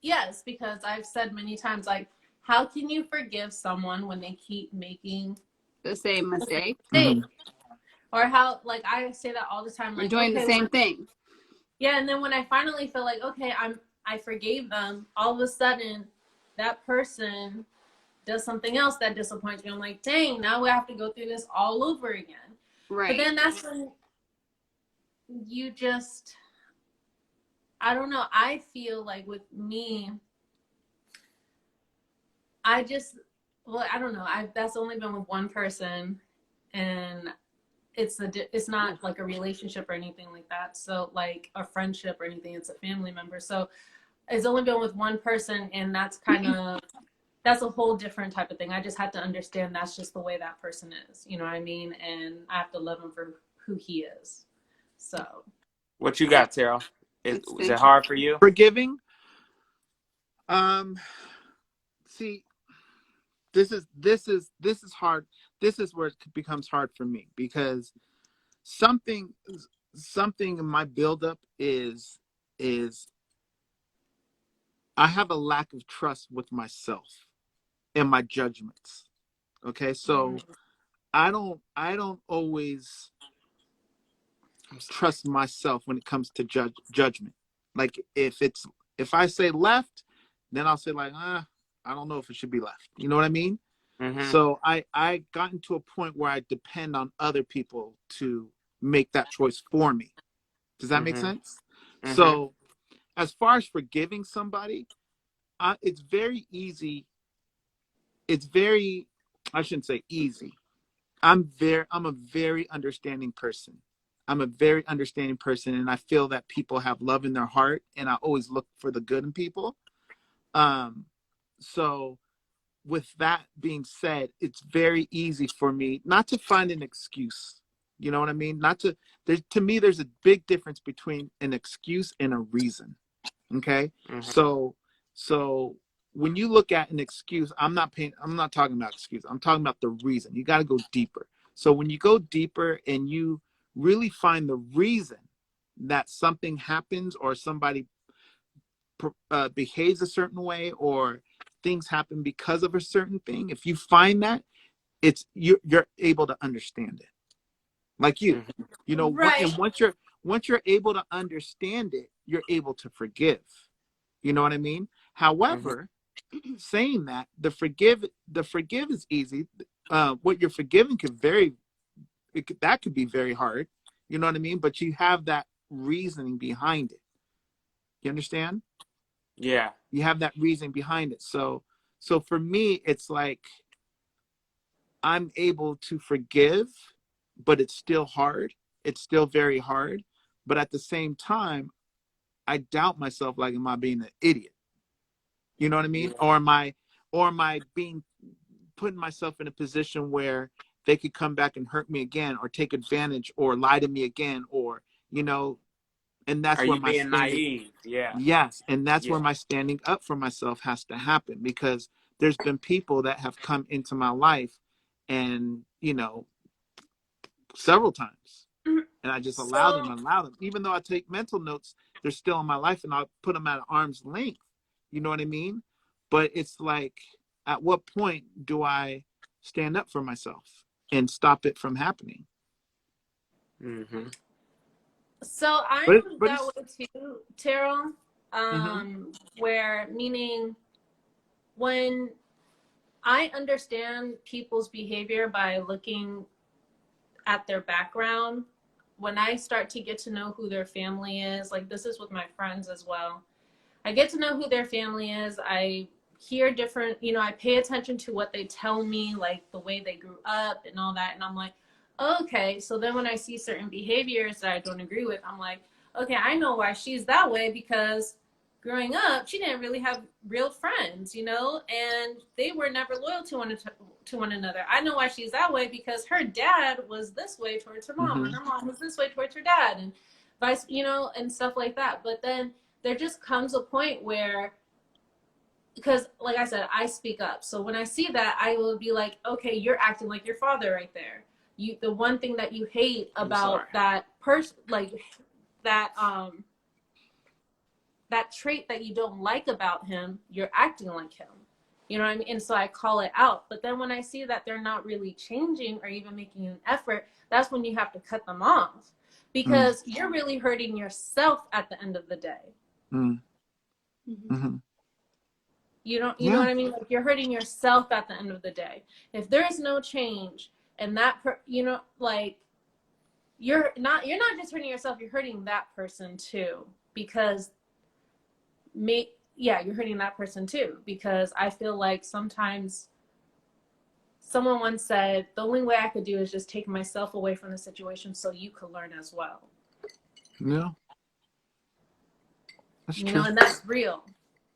Speaker 4: yes, because I've said many times, like, how can you forgive someone when they keep making
Speaker 2: the same mistake?
Speaker 4: Or how, like, I say that all the time.
Speaker 2: Like, we're doing the same thing.
Speaker 4: Yeah, and then when I finally feel like, okay, I forgave them, all of a sudden that person does something else that disappoints me. I'm like, dang, now we have to go through this all over again.
Speaker 2: Right.
Speaker 4: But then that's when you just, I don't know, I feel like with me, well, I don't know. That's only been with one person, and it's not like a relationship or anything like that. So like a friendship or anything. It's a family member. So it's only been with one person, and that's a whole different type of thing. I just had to understand that's just the way that person is. You know what I mean? And I have to love him for who he is. So.
Speaker 3: What you got, Taryll? Is
Speaker 2: It's
Speaker 3: it hard for you?
Speaker 1: Forgiving. See, this is hard. This is where it becomes hard for me, because something in my buildup is I have a lack of trust with myself and my judgments. Okay, so I don't always trust myself when it comes to judgment. Like if I say left, then I'll say like, I don't know if it should be left. You know what I mean?
Speaker 3: Mm-hmm.
Speaker 1: So I gotten to a point where I depend on other people to make that choice for me. Does that make sense?
Speaker 3: Mm-hmm.
Speaker 1: So as far as forgiving somebody, it's very easy. I shouldn't say easy. I'm a very understanding person. I'm a very understanding person, and I feel that people have love in their heart, and I always look for the good in people. So with that being said, it's very easy for me not to find an excuse. You know what I mean? To me, there's a big difference between an excuse and a reason. Okay.
Speaker 3: Mm-hmm.
Speaker 1: So when you look at an excuse, I'm not talking about excuse. I'm talking about the reason. You got to go deeper. So when you go deeper and you really find the reason that something happens or somebody behaves a certain way or things happen because of a certain thing, if you find that, you're able to understand it. Like you know,
Speaker 4: right.
Speaker 1: and once you're able to understand it, you're able to forgive. You know what I mean? However, saying that, the forgive is easy. What you're forgiving that could be very hard. You know what I mean? But you have that reasoning behind it. You understand?
Speaker 3: Yeah.
Speaker 1: You have that reasoning behind it. So for me, it's like I'm able to forgive, but it's still hard. It's still very hard. But at the same time, I doubt myself. Like, am I being an idiot? You know what I mean?
Speaker 3: Yeah.
Speaker 1: Or am I being putting myself in a position where they could come back and hurt me again, or take advantage, or lie to me again, or and that's
Speaker 3: Are
Speaker 1: where
Speaker 3: you
Speaker 1: my
Speaker 3: being
Speaker 1: standing.
Speaker 3: naive? Yeah.
Speaker 1: Yes, and that's
Speaker 3: Yeah.
Speaker 1: where my standing up for myself has to happen, because there's been people that have come into my life, and several times, and I just allow them, even though I take mental notes. They're still in my life, and I'll put them at arm's length. You know what I mean? But it's like, at what point do I stand up for myself and stop it from happening?
Speaker 3: Mm-hmm.
Speaker 4: So I'm
Speaker 1: But
Speaker 4: that way too, Taryll. Where, meaning, when I understand people's behavior by looking at their background, when I start to get to know who their family is, like this is with my friends as well. I get to know who their family is. I hear different, I pay attention to what they tell me, like the way they grew up and all that. And I'm like, okay. So then when I see certain behaviors that I don't agree with, I'm like, okay, I know why she's that way, because growing up, she didn't really have real friends, and they were never loyal to one another. I know why she's that way, because her dad was this way towards her mom, and her mom was this way towards her dad, and vice, and stuff like that. But then there just comes a point where, because like I said, I speak up. So when I see that, I will be like, okay, you're acting like your father right there. The one thing that you hate about that person, like that that trait that you don't like about him, you're acting like him. You know what I mean? And so I call it out. But then when I see that they're not really changing or even making an effort, that's when you have to cut them off, because you're really hurting yourself at the end of the day. You know what I mean? Like, you're hurting yourself at the end of the day. If there is no change, and like, you're not just hurting yourself, you're hurting that person too, because you're hurting that person too, because I feel like sometimes someone once said, the only way I could do is just take myself away from the situation so you could learn as well.
Speaker 1: Yeah. That's
Speaker 4: you
Speaker 1: true.
Speaker 4: know, and that's real.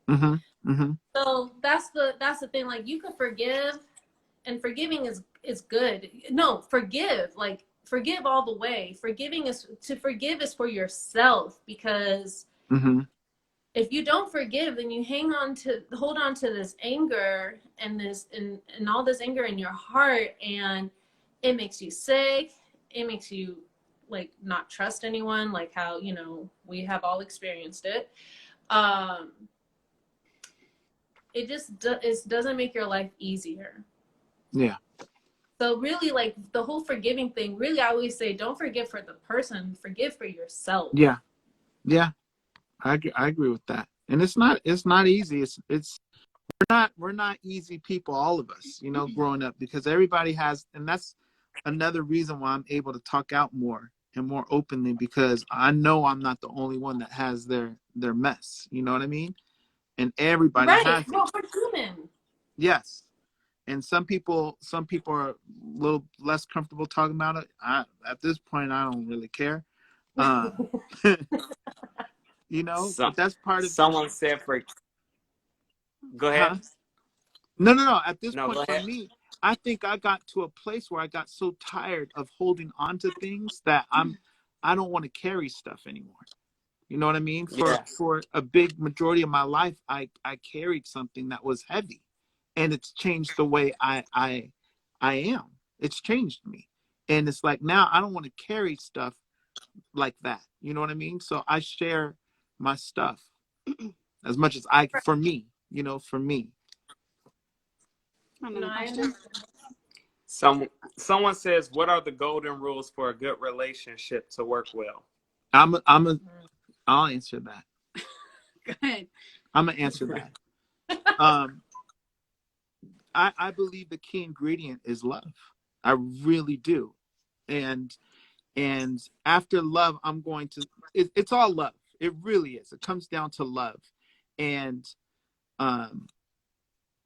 Speaker 1: Mm-hmm.
Speaker 4: So that's the thing. Like, you can forgive, and forgiving is good. No, forgive all the way. Forgive is for yourself, because if you don't forgive, then you hold on to this anger and all this anger in your heart, and it makes you sick. It makes you like not trust anyone, like how, you know, we have all experienced it. It just it doesn't make your life easier.
Speaker 1: Yeah.
Speaker 4: So really, like, the whole forgiving thing, really, I always say, don't forgive for the person, forgive for yourself.
Speaker 1: Yeah. Yeah. I agree with that. And it's not easy. We're not easy people, all of us, you know, growing up, because everybody has, and that's another reason why I'm able to talk out more and more openly, because I know I'm not the only one that has their mess. You know what I mean? And everybody
Speaker 4: Right.
Speaker 1: has it.
Speaker 4: Well, we're human.
Speaker 1: Yes. And some people are a little less comfortable talking about it. At this point, I don't really care. You know, but that's part of.
Speaker 3: Someone said Go ahead.
Speaker 1: Huh? No. At this
Speaker 3: No,
Speaker 1: point,
Speaker 3: go
Speaker 1: for
Speaker 3: ahead.
Speaker 1: me, I think I got to a place where I got so tired of holding on to things that I don't want to carry stuff anymore. You know what I mean? For a big majority of my life, I carried something that was heavy, and it's changed the way I am. It's changed me, and it's like now I don't want to carry stuff like that. You know what I mean? So I share my stuff as much as for me. You know, for me.
Speaker 2: Another question.
Speaker 3: Someone says, what are the golden rules for a good relationship to work well?
Speaker 1: I'll answer that.
Speaker 2: Go ahead.
Speaker 1: I'm gonna answer that. I believe the key ingredient is love. I really do. And after love, it's all love. It really is. It comes down to love. And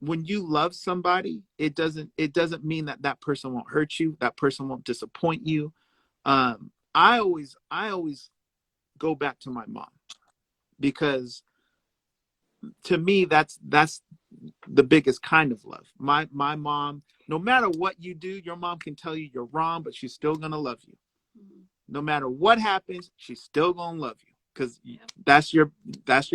Speaker 1: when you love somebody, it doesn't mean that person won't hurt you, that person won't disappoint you. I always go back to my mom, because to me that's the biggest kind of love. My mom, no matter what you do, your mom can tell you you're wrong, but she's still gonna love you. No matter what happens, she's still gonna love you, because that's your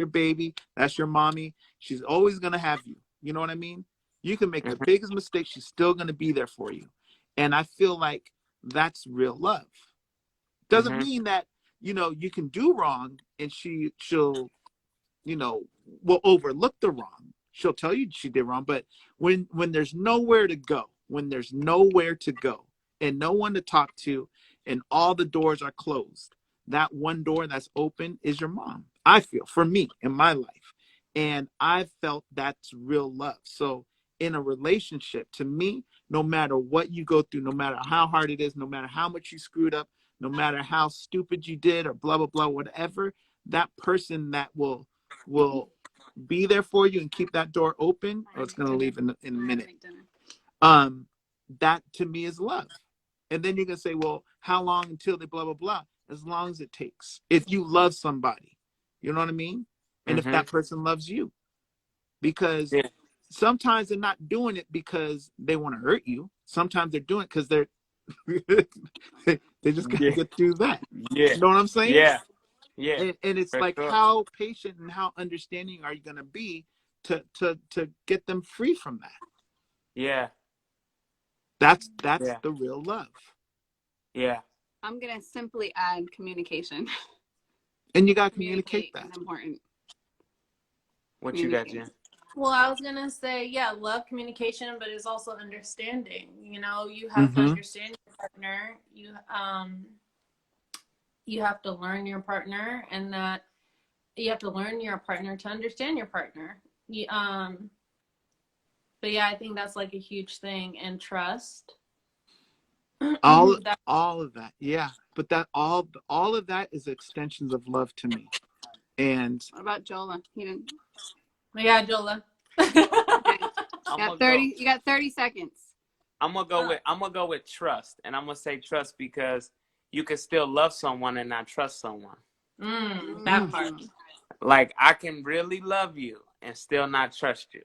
Speaker 1: baby, that's your mommy. She's always gonna have you. You know what I mean? You can make the biggest mistake, she's still gonna be there for you. And I feel like that's real love. Doesn't mean that, you know, you can do wrong and she'll, you know, will overlook the wrong. She'll tell you she did wrong. But when there's nowhere to go, and no one to talk to, and all the doors are closed, that one door that's open is your mom. I feel, for me, in my life. And I've felt that's real love. So in a relationship, to me, no matter what you go through, no matter how hard it is, no matter how much you screwed up, no matter how stupid you did or blah, blah, blah, whatever, that person that will be there for you and keep that door open. Oh, it's going to leave in a minute. That to me is love. And then you're going to say, well, how long until they blah, blah, blah? As long as it takes. If you love somebody, you know what I mean? And if that person loves you, because sometimes they're not doing it because they want to hurt you. Sometimes they're doing it because they just got to get through that. You know what I'm saying?
Speaker 3: Yeah.
Speaker 1: And it's like, how patient and how understanding are you going to be to get them free from that?
Speaker 3: Yeah.
Speaker 1: That's the real love.
Speaker 3: Yeah.
Speaker 2: I'm going to simply add communication.
Speaker 1: And you got to communicate that.
Speaker 2: That's important.
Speaker 3: What you got, Jen?
Speaker 4: Well, I was going to say, love, communication, but it's also understanding. You know, you have to understand your partner. You have to learn your partner, and that you have to learn your partner to understand your partner. But yeah, I think that's like a huge thing, and trust.
Speaker 1: All of that. Yeah. But that all of that is extensions of love to me. And
Speaker 2: what about Jola? He didn't.
Speaker 4: Yeah, Jola.
Speaker 2: Okay. You got 30 seconds.
Speaker 3: I'm gonna go with trust, and I'm gonna say trust because you can still love someone and not trust someone.
Speaker 4: That part.
Speaker 3: Like I can really love you and still not trust you.